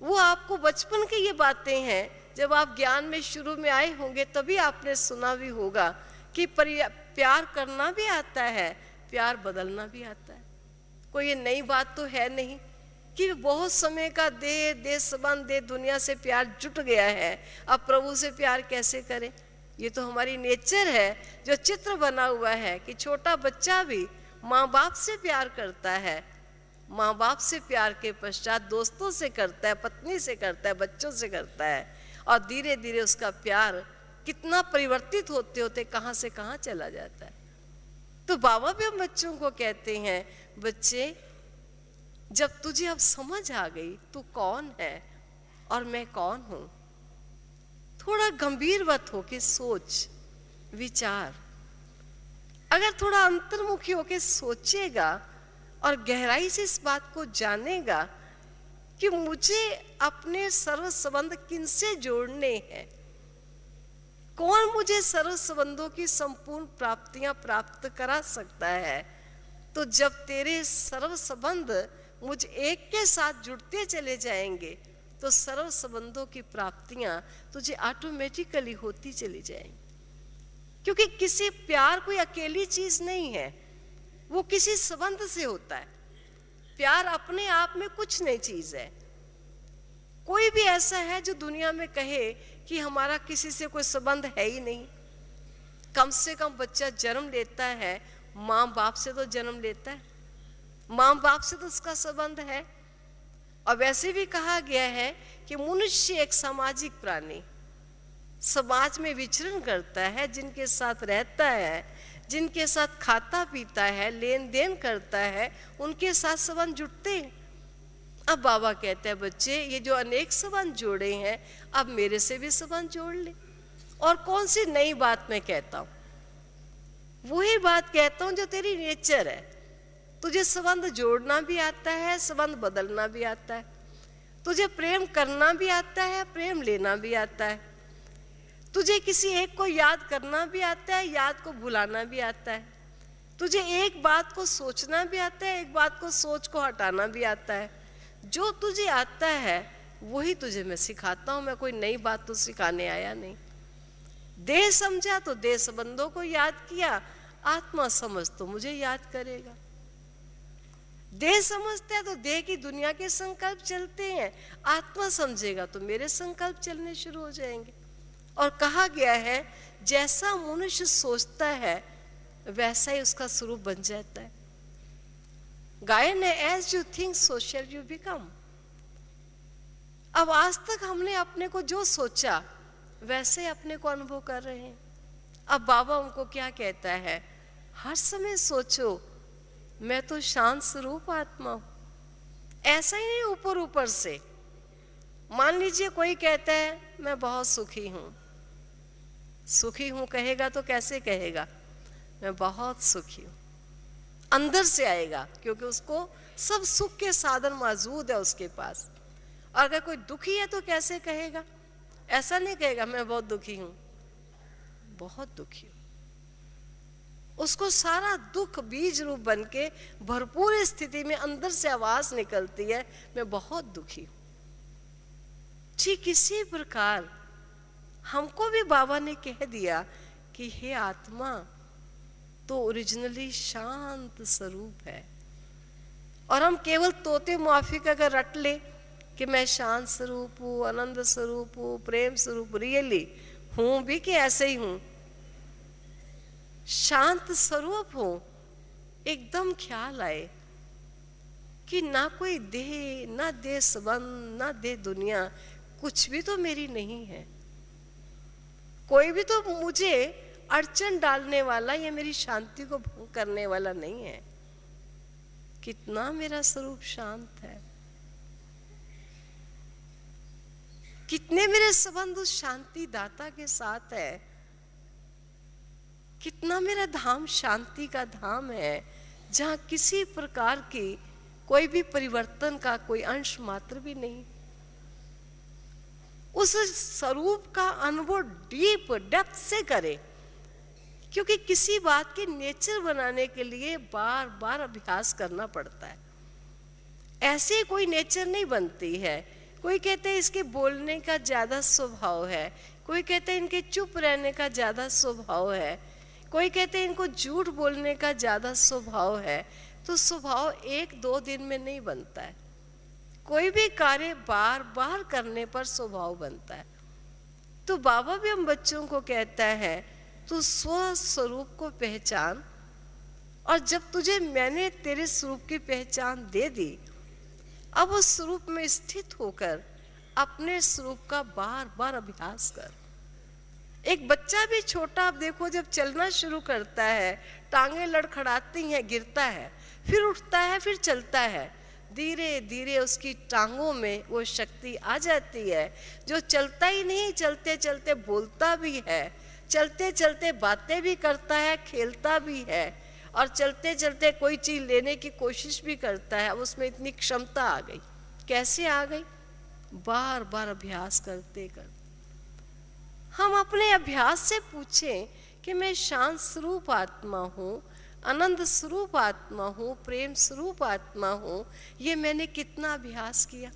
S1: वो आपको बचपन की ये बातें हैं, जब आप ज्ञान में शुरू में आए होंगे तभी आपने सुना भी होगा कि प्यार करना भी आता है, प्यार बदलना भी आता है। कोई ये नई बात तो है नहीं कि बहुत समय का देह संबंध देह दुनिया से प्यार जुट गया है, अब प्रभु से प्यार कैसे करें। ये तो हमारी नेचर है, जो चित्र बना हुआ है कि छोटा बच्चा भी माँ बाप से प्यार करता है, माँ बाप से प्यार के पश्चात दोस्तों से करता है, पत्नी से करता है, बच्चों से करता है, और धीरे धीरे उसका प्यार कितना परिवर्तित होते होते कहाँ से कहाँ चला जाता है। तो बाबा भी हम बच्चों को कहते हैं बच्चे जब तुझे अब समझ आ गई तू कौन है और मैं कौन हूं, थोड़ा गंभीरवत होके सोच विचार। अगर थोड़ा अंतर्मुखी होके सोचेगा और गहराई से इस बात को जानेगा कि मुझे अपने सर्व संबंध किनसे जोड़ने हैं, कौन मुझे सर्व संबंधों की संपूर्ण प्राप्तियां प्राप्त करा सकता है, तो जब तेरे सर्व संबंध मुझ एक के साथ जुड़ते चले जाएंगे तो सर्व संबंधों की प्राप्तियां तुझे ऑटोमेटिकली होती चली जाएंगी। क्योंकि किसी प्यार कोई अकेली चीज नहीं है, वो किसी संबंध से होता है। प्यार अपने आप में कुछ नहीं चीज है। कोई भी ऐसा है जो दुनिया में कहे कि हमारा किसी से कोई संबंध है ही नहीं। कम से कम बच्चा जन्म लेता है, माँ बाप से तो जन्म लेता है, माँ बाप से तो उसका संबंध है। और वैसे भी कहा गया है कि मनुष्य एक सामाजिक प्राणी, समाज में विचरण करता है, जिनके साथ रहता है, जिनके साथ खाता पीता है, लेन देन करता है, उनके साथ संबंध जुड़ते हैं। अब बाबा कहते हैं बच्चे ये जो अनेक संबंध जोड़े हैं अब मेरे से भी संबंध जोड़ ले। और कौन सी नई बात मैं कहता हूँ, वही बात कहता हूँ जो तेरी नेचर है। तुझे संबंध जोड़ना भी आता है, संबंध बदलना भी आता है, तुझे प्रेम करना भी आता है, प्रेम लेना भी आता है, तुझे किसी एक को याद करना भी आता है, याद को भुलाना भी आता है, तुझे एक बात को सोचना भी आता है, एक बात को सोच को हटाना भी आता है। जो तुझे आता है वही तुझे मैं सिखाता हूँ, मैं कोई नई बात तो सिखाने आया नहीं। देह समझा तो देह संबंधों को याद किया, आत्मा समझ तो मुझे याद करेगा। देह समझता है तो देह की दुनिया के संकल्प चलते हैं, आत्मा समझेगा तो मेरे संकल्प चलने शुरू हो जाएंगे। और कहा गया है जैसा मनुष्य सोचता है वैसा ही उसका स्वरूप बन जाता है। गायन है as you think so shall you become. अब आज तक हमने अपने को जो सोचा वैसे अपने को अनुभव कर रहे हैं। अब बाबा उनको क्या कहता है, हर समय सोचो मैं तो शांत स्वरूप आत्मा हूं। ऐसा ही नहीं ऊपर ऊपर से। मान लीजिए कोई कहता है मैं बहुत सुखी हूं, सुखी हूं कहेगा तो कैसे कहेगा, मैं बहुत सुखी हूं, अंदर से आएगा क्योंकि उसको सब सुख के साधन मौजूद है उसके पास। और अगर कोई दुखी है तो कैसे कहेगा, ऐसा नहीं कहेगा मैं बहुत दुखी हूं, बहुत दुखी हूं। उसको सारा दुख बीज रूप बन के भरपूर स्थिति में अंदर से आवाज निकलती है मैं बहुत दुखी हूं। ठीक इसी प्रकार हमको भी बाबा ने कह दिया कि हे आत्मा तो ओरिजिनली शांत स्वरूप है, और हम केवल तोते माफिक अगर रट ले कि मैं शांत स्वरूप हूँ, आनंद स्वरूप हूँ, प्रेम स्वरूप, रियली हूँ भी कि ऐसे ही हूँ, शांत स्वरूप हूँ, एकदम ख्याल आए कि ना कोई देह, ना देह संबंध, ना देह दुनिया, कुछ भी तो मेरी नहीं है, कोई भी तो मुझे अड़चन डालने वाला या मेरी शांति को भंग करने वाला नहीं है। कितना मेरा स्वरूप शांत है, कितने मेरे संबंध उस शांति दाता के साथ है, कितना मेरा धाम शांति का धाम है, जहां किसी प्रकार की कोई भी परिवर्तन का कोई अंश मात्र भी नहीं। उस स्वरूप का अनुभव डीप डेप्थ से करे, क्योंकि किसी बात के नेचर बनाने के लिए बार बार अभ्यास करना पड़ता है। ऐसे कोई नेचर नहीं बनती है। कोई कहते हैं इसके बोलने का ज्यादा स्वभाव है, कोई कहते हैं इनके चुप रहने का ज्यादा स्वभाव है, कोई कहते हैं इनको झूठ बोलने का ज्यादा स्वभाव है। तो स्वभाव एक दो दिन में नहीं बनता है, कोई भी कार्य बार बार करने पर स्वभाव बनता है। तो बाबा भी हम बच्चों को कहता है तू स्व स्वरूप को पहचान, और जब तुझे मैंने तेरे स्वरूप की पहचान दे दी, अब उस स्वरूप में स्थित होकर अपने स्वरूप का बार बार अभ्यास कर। एक बच्चा भी छोटा, आप देखो जब चलना शुरू करता है, टांगे लड़खड़ाती हैं, गिरता है, फिर उठता है, फिर चलता है, धीरे धीरे उसकी टांगों में वो शक्ति आ जाती है। जो चलता ही नहीं, चलते चलते बोलता भी है, चलते चलते बातें भी करता है, खेलता भी है, और चलते चलते कोई चीज लेने की कोशिश भी करता है। अब उसमें इतनी क्षमता आ गई। कैसे आ गई? बार बार अभ्यास करते करते। हम अपने अभ्यास से पूछें कि मैं शांत स्वरूप आत्मा हूँ, आनंद स्वरूप आत्मा हूँ, प्रेम स्वरूप आत्मा हूँ, ये मैंने कितना अभ्यास किया।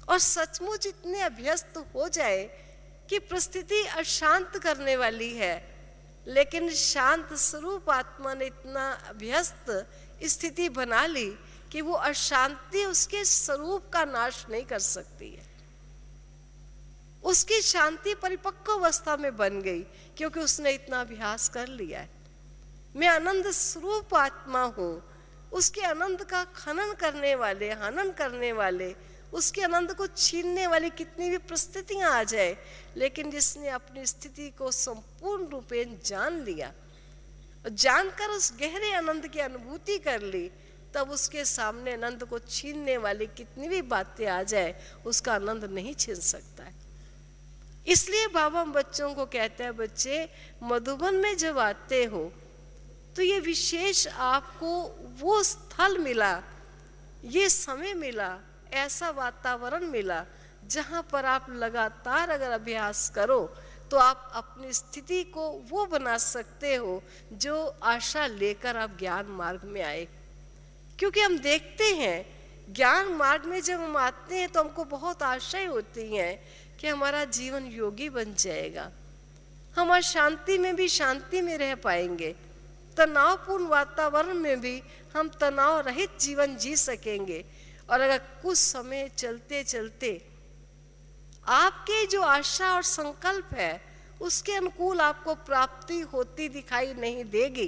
S1: और सचमुच इतने अभ्यस्त हो जाए कि परिस्थिति अशांत करने वाली है, लेकिन शांत स्वरूप आत्मा ने इतना अभ्यस्त स्थिति बना ली कि वो अशांति उसके स्वरूप का नाश नहीं कर सकती है। उसकी शांति परिपक्व अवस्था में बन गई, क्योंकि उसने इतना अभ्यास कर लिया है। मैं आनंद स्वरूप आत्मा हूँ। उसके आनंद का खनन करने वाले, हनन करने वाले, उसके आनंद को छीनने वाली कितनी भी परिस्थितियां आ जाए, लेकिन जिसने अपनी स्थिति को संपूर्ण रूपेण जान लिया, जानकर उस गहरे आनंद की अनुभूति कर ली, तब उसके सामने आनंद को छीनने वाली कितनी भी बातें आ जाए, उसका आनंद नहीं छीन सकता है। इसलिए बाबा हम बच्चों को कहते हैं, बच्चे मधुबन में जब आते हो तो ये विशेष आपको वो स्थल मिला, ये समय मिला, ऐसा वातावरण मिला, जहाँ पर आप लगातार अगर अभ्यास करो तो आप अपनी स्थिति को वो बना सकते हो जो आशा लेकर आप ज्ञान मार्ग में आए। क्योंकि हम देखते हैं ज्ञान मार्ग में जब हम आते हैं तो हमको बहुत आशाएं होती हैं कि हमारा जीवन योगी बन जाएगा, हम अशांति में भी शांति में रह पाएंगे, तनावपूर्ण वातावरण में भी हम तनाव रहित जीवन जी सकेंगे। और अगर कुछ समय चलते चलते आपके जो आशा और संकल्प है उसके अनुकूल आपको प्राप्ति होती दिखाई नहीं देगी,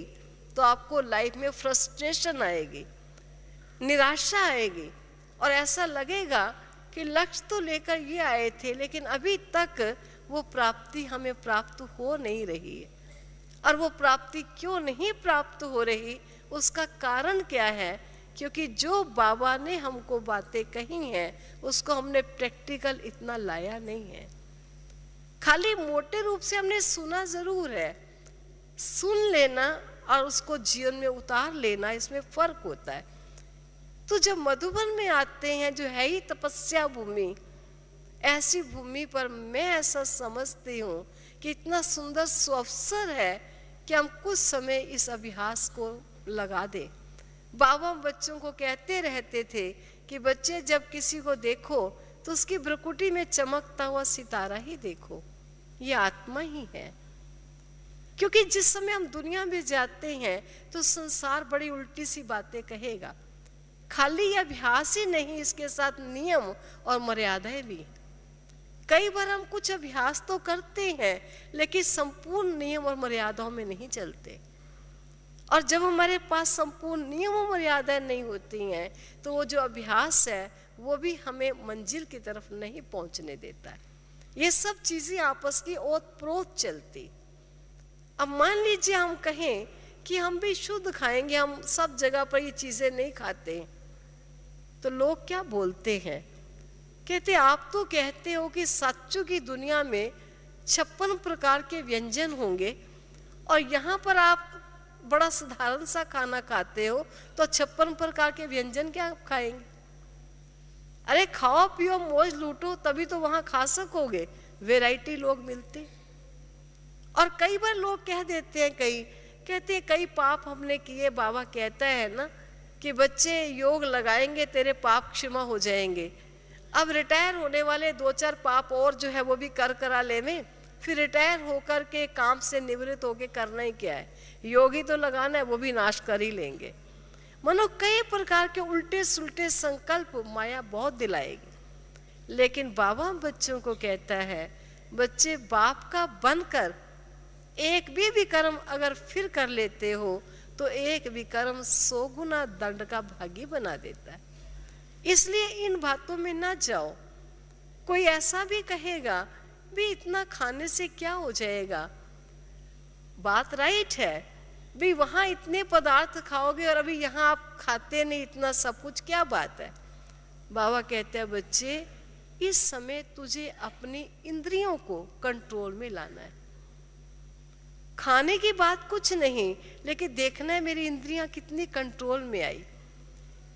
S1: तो आपको लाइफ में फ्रस्ट्रेशन आएगी, निराशा आएगी, और ऐसा लगेगा कि लक्ष्य तो लेकर ये आए थे, लेकिन अभी तक वो प्राप्ति हमें प्राप्त हो नहीं रही है। और वो प्राप्ति क्यों नहीं प्राप्त हो रही, उसका कारण क्या है? क्योंकि जो बाबा ने हमको बातें कही हैं उसको हमने प्रैक्टिकल इतना लाया नहीं है। खाली मोटे रूप से हमने सुना जरूर है, सुन लेना और उसको जीवन में उतार लेना, इसमें फर्क होता है। तो जब मधुबन में आते हैं, जो है ही तपस्या भूमि, ऐसी भूमि पर मैं ऐसा समझती हूँ कि इतना सुंदर सुअवसर है कि हम कुछ समय इस अभ्यास को लगा दें। बाबा बच्चों को कहते रहते थे कि बच्चे जब किसी को देखो तो उसकी भ्रुकुटी में चमकता हुआ सितारा ही देखो, ये आत्मा ही है। क्योंकि जिस समय हम दुनिया में जाते हैं तो संसार बड़ी उल्टी सी बातें कहेगा, खाली अभ्यास ही नहीं, इसके साथ नियम और मर्यादाएं भी हैं। कई बार हम कुछ अभ्यास तो करते हैं लेकिन संपूर्ण नियम और मर्यादाओं में नहीं चलते, और जब हमारे पास संपूर्ण नियम और मर्यादाएं नहीं होती हैं तो वो जो अभ्यास है वो भी हमें मंजिल की तरफ नहीं पहुंचने देता है। ये सब चीजें आपस की ओत-प्रोत चलती। अब मान लीजिए हम कहें कि हम भी शुद्ध खाएंगे, हम सब जगह पर ये चीजें नहीं खाते, तो लोग क्या बोलते हैं, कहते आप तो कहते हो कि सत्सु की दुनिया में 56 प्रकार के व्यंजन होंगे और यहाँ पर आप बड़ा साधारण सा खाना खाते हो, तो 56 प्रकार के व्यंजन क्या खाएंगे? अरे खाओ पियो मौज लूटो, तभी तो वहां खा सकोगे, वैरायटी लोग मिलते। और कई बार लोग कह देते हैं, कहते हैं कई पाप हमने किए, बाबा कहता है ना कि बच्चे योग लगाएंगे तेरे पाप क्षमा हो जाएंगे। अब रिटायर होने वाले 2-4 पाप और जो है वो भी करा लेवे, फिर रिटायर होकर के काम से निवृत्त होके करना ही क्या है, योगी तो लगाना है, वो भी नाश कर ही लेंगे। मनो कई प्रकार के उल्टे सुल्टे संकल्प माया बहुत दिलाएगी। लेकिन बाबा बच्चों को कहता है, बच्चे बाप का बनकर एक भी कर्म अगर फिर कर लेते हो तो एक भी कर्म 100 गुना दंड का भागी बना देता है। इसलिए इन बातों में ना जाओ। कोई ऐसा भी कहेगा भी इतना खाने से क्या हो जाएगा, बात राइट है भी, वहां इतने पदार्थ खाओगे और अभी यहाँ आप खाते नहीं इतना सब कुछ, क्या बात है। बाबा कहते हैं बच्चे इस समय तुझे अपनी इंद्रियों को कंट्रोल में लाना है। खाने की बात कुछ नहीं, लेकिन देखना है मेरी इंद्रियां कितनी कंट्रोल में आई।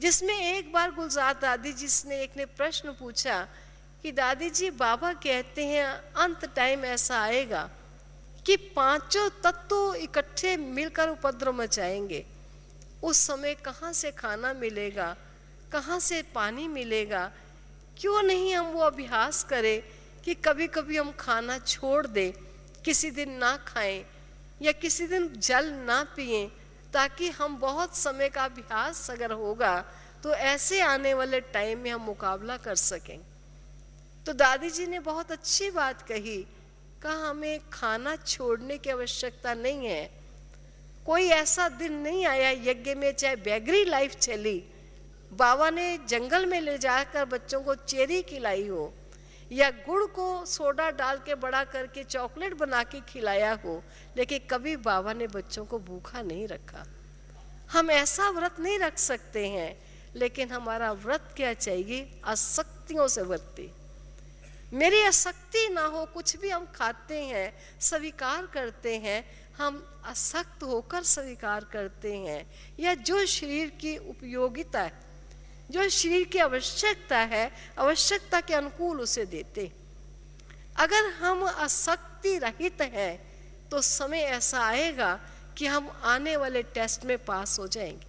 S1: जिसमें एक बार गुलजार दादी जिसने एक ने प्रश्न पूछा कि दादी जी बाबा कहते हैं अंत टाइम ऐसा आएगा कि 5 तत्व इकट्ठे मिलकर उपद्रव मचाएंगे, उस समय कहाँ से खाना मिलेगा, कहाँ से पानी मिलेगा। क्यों नहीं हम वो अभ्यास करें कि कभी कभी हम खाना छोड़ दें, किसी दिन ना खाएं या किसी दिन जल ना पिएं, ताकि हम बहुत समय का अभ्यास अगर होगा तो ऐसे आने वाले टाइम में हम मुकाबला कर सकें। तो दादी जी ने बहुत अच्छी बात कही, कहा हमें खाना छोड़ने की आवश्यकता नहीं है। कोई ऐसा दिन नहीं आया यज्ञ में, चाहे बैगरी लाइफ चली, बाबा ने जंगल में ले जाकर बच्चों को चेरी खिलाई हो या गुड़ को सोडा डाल के बड़ा करके चॉकलेट बना के खिलाया हो, लेकिन कभी बाबा ने बच्चों को भूखा नहीं रखा। हम ऐसा व्रत नहीं रख सकते हैं, लेकिन हमारा व्रत क्या चाहिए, आसक्तियों से वर्ती। मेरी आसक्ति ना हो, कुछ भी हम खाते हैं स्वीकार करते हैं, हम आसक्त होकर स्वीकार करते हैं, या जो शरीर की उपयोगिता है, जो शरीर की आवश्यकता है, आवश्यकता के अनुकूल उसे देते। अगर हम आसक्ति रहित हैं तो समय ऐसा आएगा कि हम आने वाले टेस्ट में पास हो जाएंगे।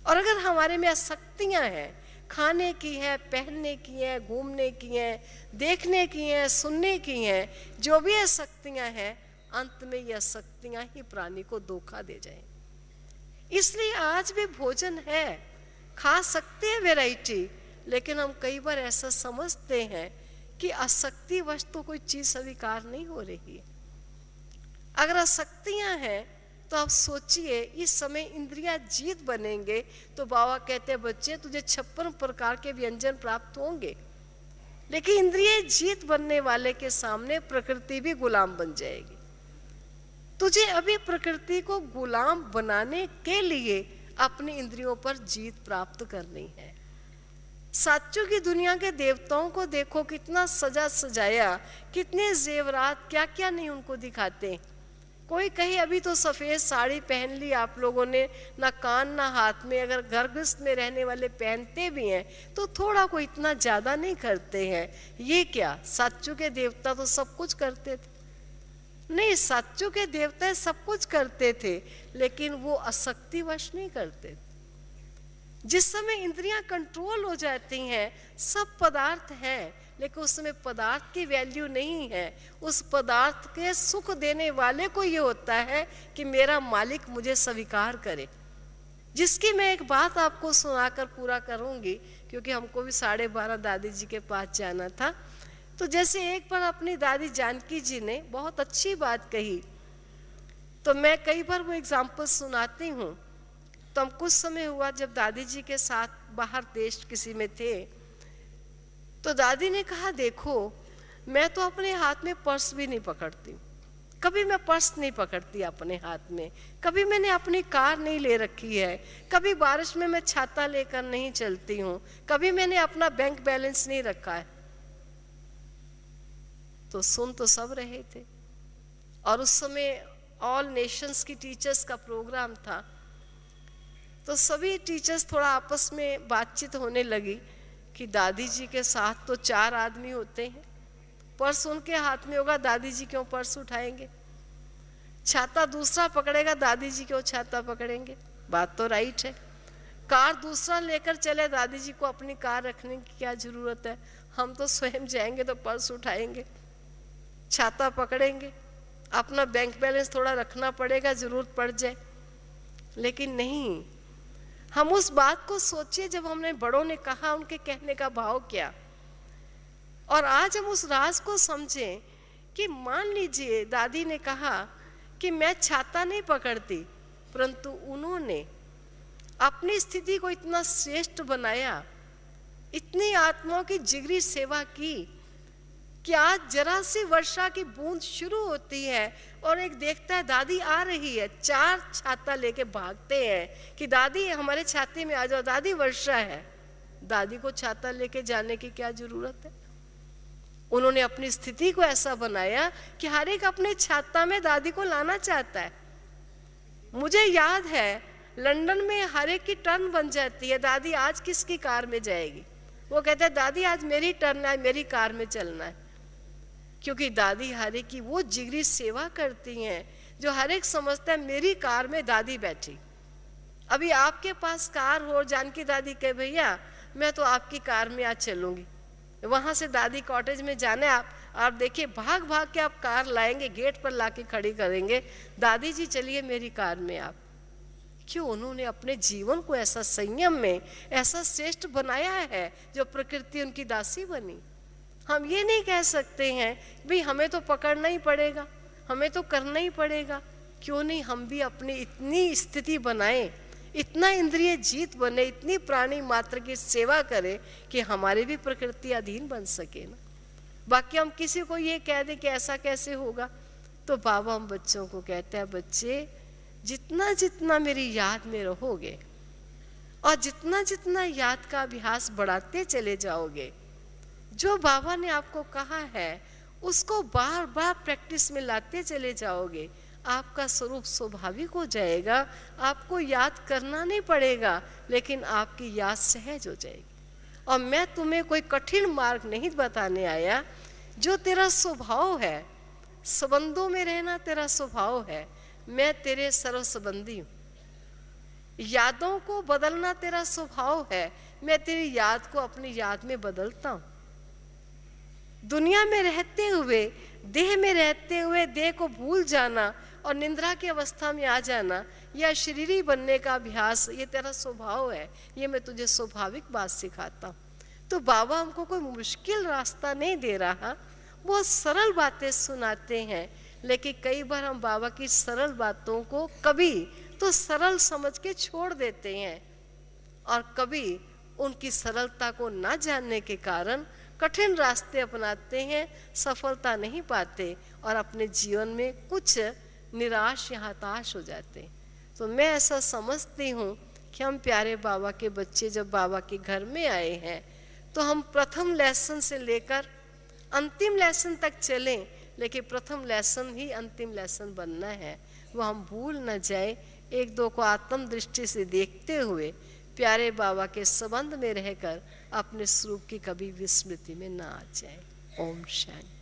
S1: और अगर हमारे में आसक्तियां हैं, खाने की है, पहनने की है, घूमने की है, देखने की है, सुनने की है, जो भी आसक्तियां हैं, अंत में ये आसक्तियां ही प्राणी को धोखा दे जाएं। इसलिए आज भी भोजन है, खा सकते हैं वैरायटी, लेकिन हम कई बार ऐसा समझते हैं कि आसक्ति वश तो कोई चीज स्वीकार नहीं हो रही है। अगर आसक्तियां हैं तो आप सोचिए इस समय इंद्रियां जीत बनेंगे तो बाबा कहते हैं बच्चे तुझे 56 प्रकार के व्यंजन प्राप्त होंगे, लेकिन इंद्रिय जीत बनने वाले के सामने प्रकृति भी गुलाम बन जाएगी। तुझे अभी प्रकृति को गुलाम बनाने के लिए अपनी इंद्रियों पर जीत प्राप्त करनी है। साचू की दुनिया के देवताओं को देखो, कितना सजा सजाया, कितने जेवरात, क्या क्या नहीं उनको दिखाते। कोई कहे अभी तो सफेद साड़ी पहन ली आप लोगों ने, ना कान ना हाथ में, अगर गर्भस्थ में रहने वाले पहनते भी हैं तो थोड़ा कोई इतना ज्यादा नहीं करते हैं। ये क्या, साचू के देवता तो सब कुछ करते थे? नहीं, साचू के देवता सब कुछ करते थे, लेकिन वो आसक्तिवश नहीं करते। जिस समय इंद्रियां कंट्रोल हो जाती हैं, सब पदार्थ हैं, लेकिन उस समय पदार्थ की वैल्यू नहीं है। उस पदार्थ के सुख देने वाले को ये होता है कि मेरा मालिक मुझे स्वीकार करे। जिसकी मैं एक बात आपको सुनाकर पूरा करूंगी, क्योंकि हमको भी 12:30 दादी जी के पास जाना था। तो जैसे एक बार अपनी दादी जानकी जी ने बहुत अच्छी बात कही, तो मैं कई बार वो एग्जाम्पल सुनाती हूँ। तो हम कुछ समय हुआ जब दादी जी के साथ बाहर देश किसी में थे, तो दादी ने कहा, देखो मैं तो अपने हाथ में पर्स भी नहीं पकड़ती, कभी मैं पर्स नहीं पकड़ती अपने हाथ में, कभी मैंने अपनी कार नहीं ले रखी है, कभी बारिश में मैं छाता लेकर नहीं चलती हूँ, कभी मैंने अपना बैंक बैलेंस नहीं रखा है। तो सुन तो सब रहे थे, और उस समय ऑल नेशंस की टीचर्स का प्रोग्राम था। तो सभी टीचर्स थोड़ा आपस में बातचीत होने लगी कि दादी जी के साथ तो 4 आदमी होते हैं, पर्स उनके हाथ में होगा, दादी जी क्यों पर्स उठाएंगे, छाता दूसरा पकड़ेगा, दादी जी क्यों छाता पकड़ेंगे, बात तो राइट है। कार दूसरा लेकर चले, दादी जी को अपनी कार रखने की क्या जरूरत है, हम तो स्वयं जाएंगे तो पर्स उठाएंगे, छाता पकड़ेंगे, अपना बैंक बैलेंस थोड़ा रखना पड़ेगा जरूरत पड़ जाए। लेकिन नहीं, हम उस बात को सोचिए जब हमने बड़ों ने कहा, उनके कहने का भाव क्या, और आज हम उस राज को समझें कि मान लीजिए दादी ने कहा कि मैं छाता नहीं पकड़ती, परंतु उन्होंने अपनी स्थिति को इतना श्रेष्ठ बनाया, इतनी आत्माओं की जिगरी सेवा की कि आज जरा सी वर्षा की बूंद शुरू होती है और एक देखता है दादी आ रही है, 4 छाता लेके भागते हैं कि दादी हमारे छाते में आ जाओ, दादी वर्षा है। दादी को छाता लेके जाने की क्या जरूरत है। उन्होंने अपनी स्थिति को ऐसा बनाया कि हर एक अपने छाता में दादी को लाना चाहता है। मुझे याद है लंदन में हर एक की टर्न बन जाती है, दादी आज किसकी कार में जाएगी, वो कहता है दादी आज मेरी टर्न है, मेरी कार में चलना है। क्योंकि दादी हर एक की वो जिगरी सेवा करती हैं जो हर एक समझता है मेरी कार में दादी बैठी। अभी आपके पास कार हो, जानकी दादी कहे भैया मैं तो आपकी कार में आज चलूंगी, वहां से दादी कॉटेज में जाना है, आप देखिए भाग भाग के आप कार लाएंगे, गेट पर लाके खड़ी करेंगे, दादी जी चलिए मेरी कार में आप। क्यों? उन्होंने अपने जीवन को ऐसा संयम में ऐसा श्रेष्ठ बनाया है जो प्रकृति उनकी दासी बनी। हम ये नहीं कह सकते हैं भाई हमें तो पकड़ना ही पड़ेगा, हमें तो करना ही पड़ेगा। क्यों नहीं हम भी अपनी इतनी स्थिति बनाएं, इतना इंद्रिय जीत बने, इतनी प्राणी मात्र की सेवा करें कि हमारे भी प्रकृति अधीन बन सके ना। बाकी हम किसी को ये कह दें कि ऐसा कैसे होगा, तो बाबा हम बच्चों को कहते हैं बच्चे जितना जितना मेरी याद में रहोगे और जितना जितना याद का अभ्यास बढ़ाते चले जाओगे, जो बाबा ने आपको कहा है उसको बार बार प्रैक्टिस में लाते चले जाओगे, आपका स्वरूप स्वाभाविक हो जाएगा। आपको याद करना नहीं पड़ेगा, लेकिन आपकी याद सहज हो जाएगी। और मैं तुम्हें कोई कठिन मार्ग नहीं बताने आया, जो तेरा स्वभाव है, संबंधों में रहना तेरा स्वभाव है, मैं तेरे सर्व संबंधी हूँ। यादों को बदलना तेरा स्वभाव है, मैं तेरी याद को अपनी याद में बदलता हूँ। दुनिया में रहते हुए, देह में रहते हुए देह को भूल जाना और निंद्रा की अवस्था में आ जाना या शरीरी बनने का अभ्यास, ये तेरा स्वभाव है, ये मैं तुझे स्वाभाविक बात सिखाता हूँ। तो बाबा हमको कोई मुश्किल रास्ता नहीं दे रहा, बहुत सरल बातें सुनाते हैं। लेकिन कई बार हम बाबा की सरल बातों को कभी तो सरल समझ के छोड़ देते हैं, और कभी उनकी सरलता को ना जानने के कारण कठिन रास्ते अपनाते हैं, सफलता नहीं पाते और अपने जीवन में कुछ निराश या हताश हो जाते हैं। तो मैं ऐसा समझती हूँ कि हम प्यारे बाबा के बच्चे जब बाबा के घर में आए हैं, तो हम प्रथम लेसन से लेकर अंतिम लेसन तक चलें, लेकिन प्रथम लेसन ही अंतिम लेसन बनना है, वो हम भूल न जाए। एक दो को आत्म दृष्टि से देखते हुए प्यारे बाबा के संबंध में रहकर अपने स्वरूप की कभी विस्मृति में ना आ जाए। ओम शांति।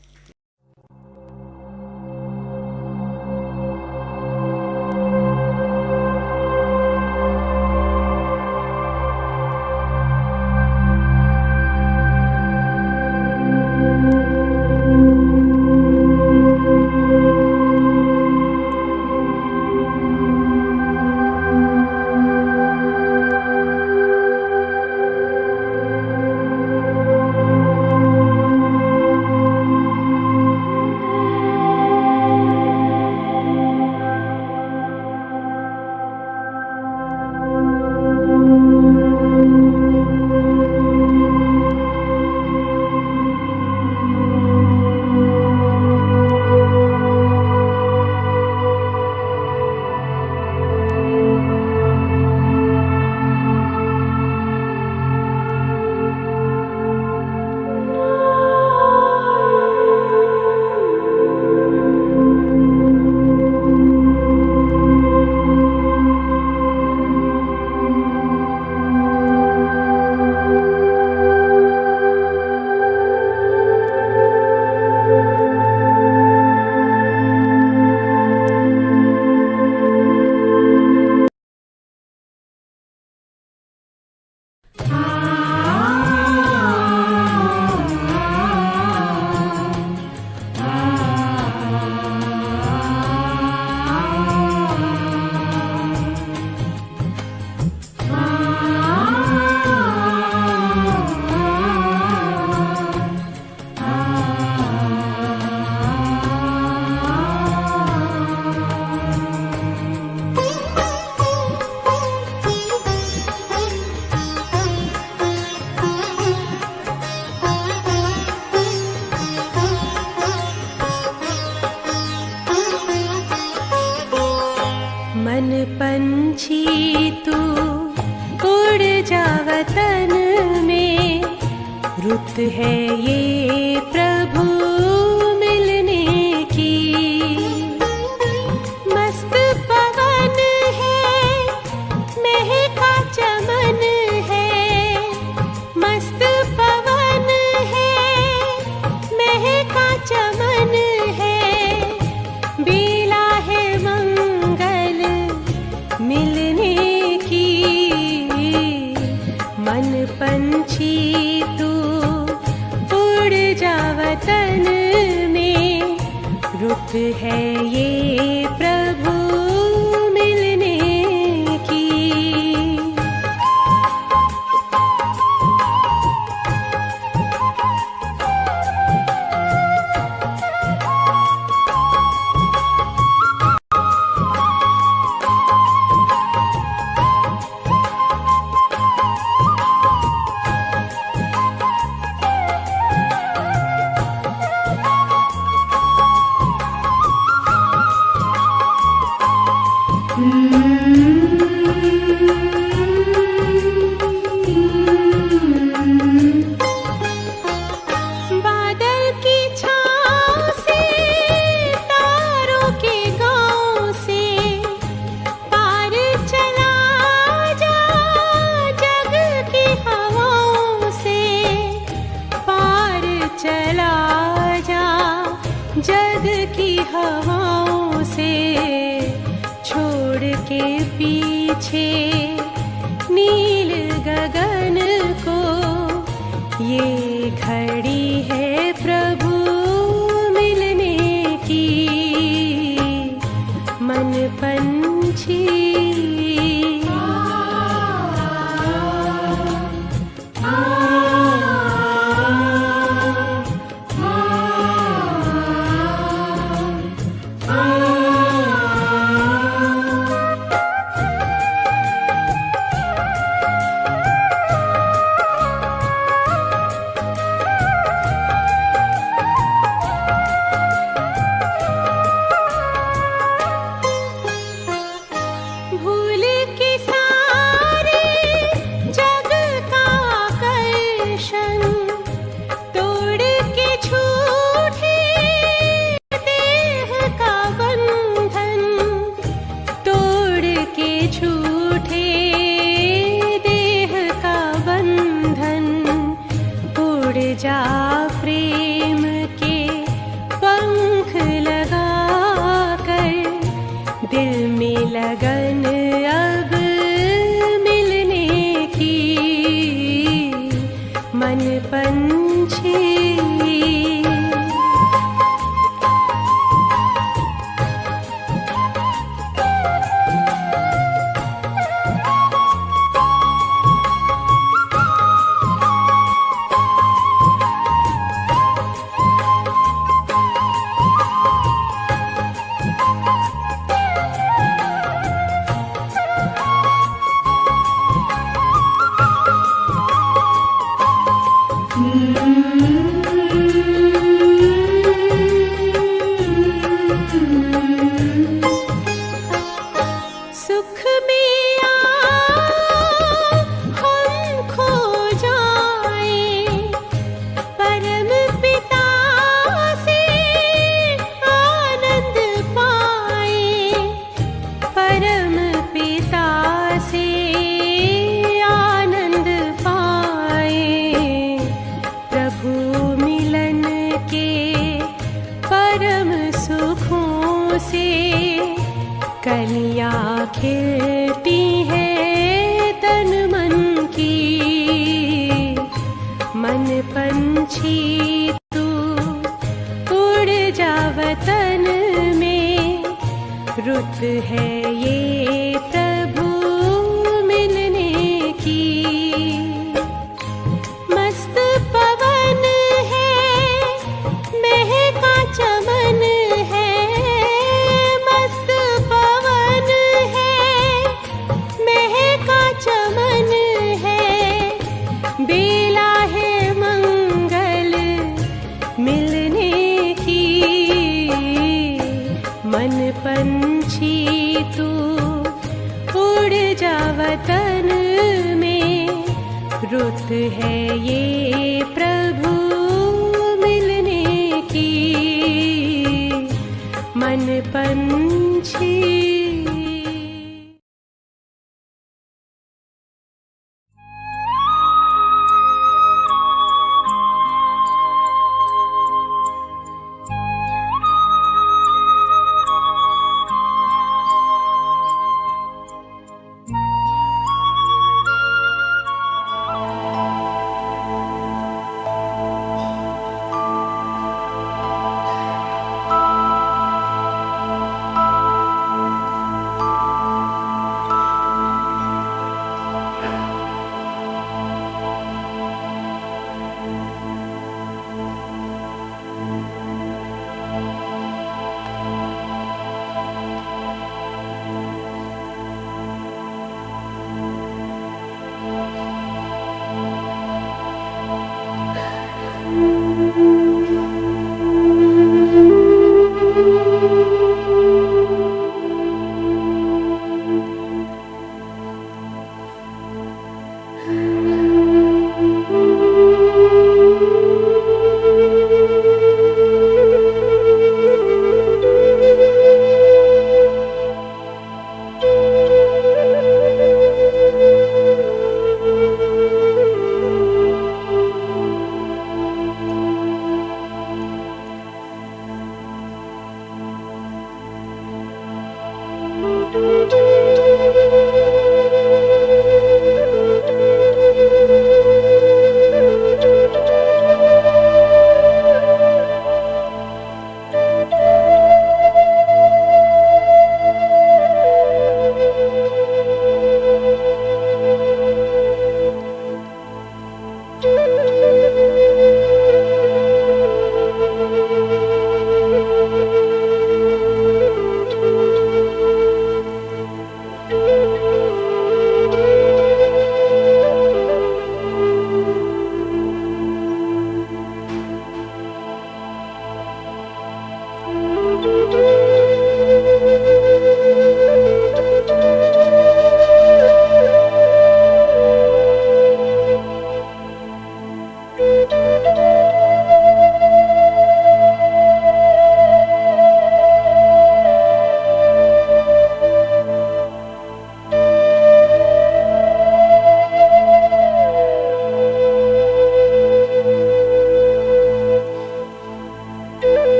S2: रुत है ये प्रभु मिलने की। मस्त पवन है, महका चमन है, मस्त पवन है, महका चमन है, बेला है मंगल मिलने की। मन पंछी तू उड़ जा वतन में, रुत है ये प्रभु मिलने की। बादल की छाँव से, तारों के गाँव से, पार चला जा जग की हवाओं से, पार चला जा जग की हवाओं से। छोड़ के पीछे नील गगन को, ये घड़ी है प्रभु मिलने की। मन पंछी भूल के सारे जग का आकर्षण, तोड़ के छूटे देह का बंधन, तोड़ के छूटे देह का बंधन। उड़ जा प्रेम के पंख लगा कर, दिल में लगन अब मिलने की। मन पंछी सुख में हम खो जाए, परम पिता से आनंद पाए, परम पिता से आनंद पाए। प्रभु मिलन के परम सुखों से कलियां खिलती है तन मन की। मन पंछी तू उड़ जा वतन में, रुत है ये प्रभु मिलने की। मस्त पवन है, महका चमन है, मस्त पवन है, महका चमन है, बेला है मंगल मिलने की। मन पंछी तू उड़ जा वतन में, रुत है है ये प्रभु मिलने की मन पंछी।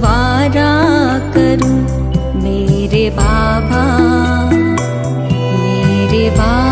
S3: वारा करूं मेरे बाबा, मेरे बाबा।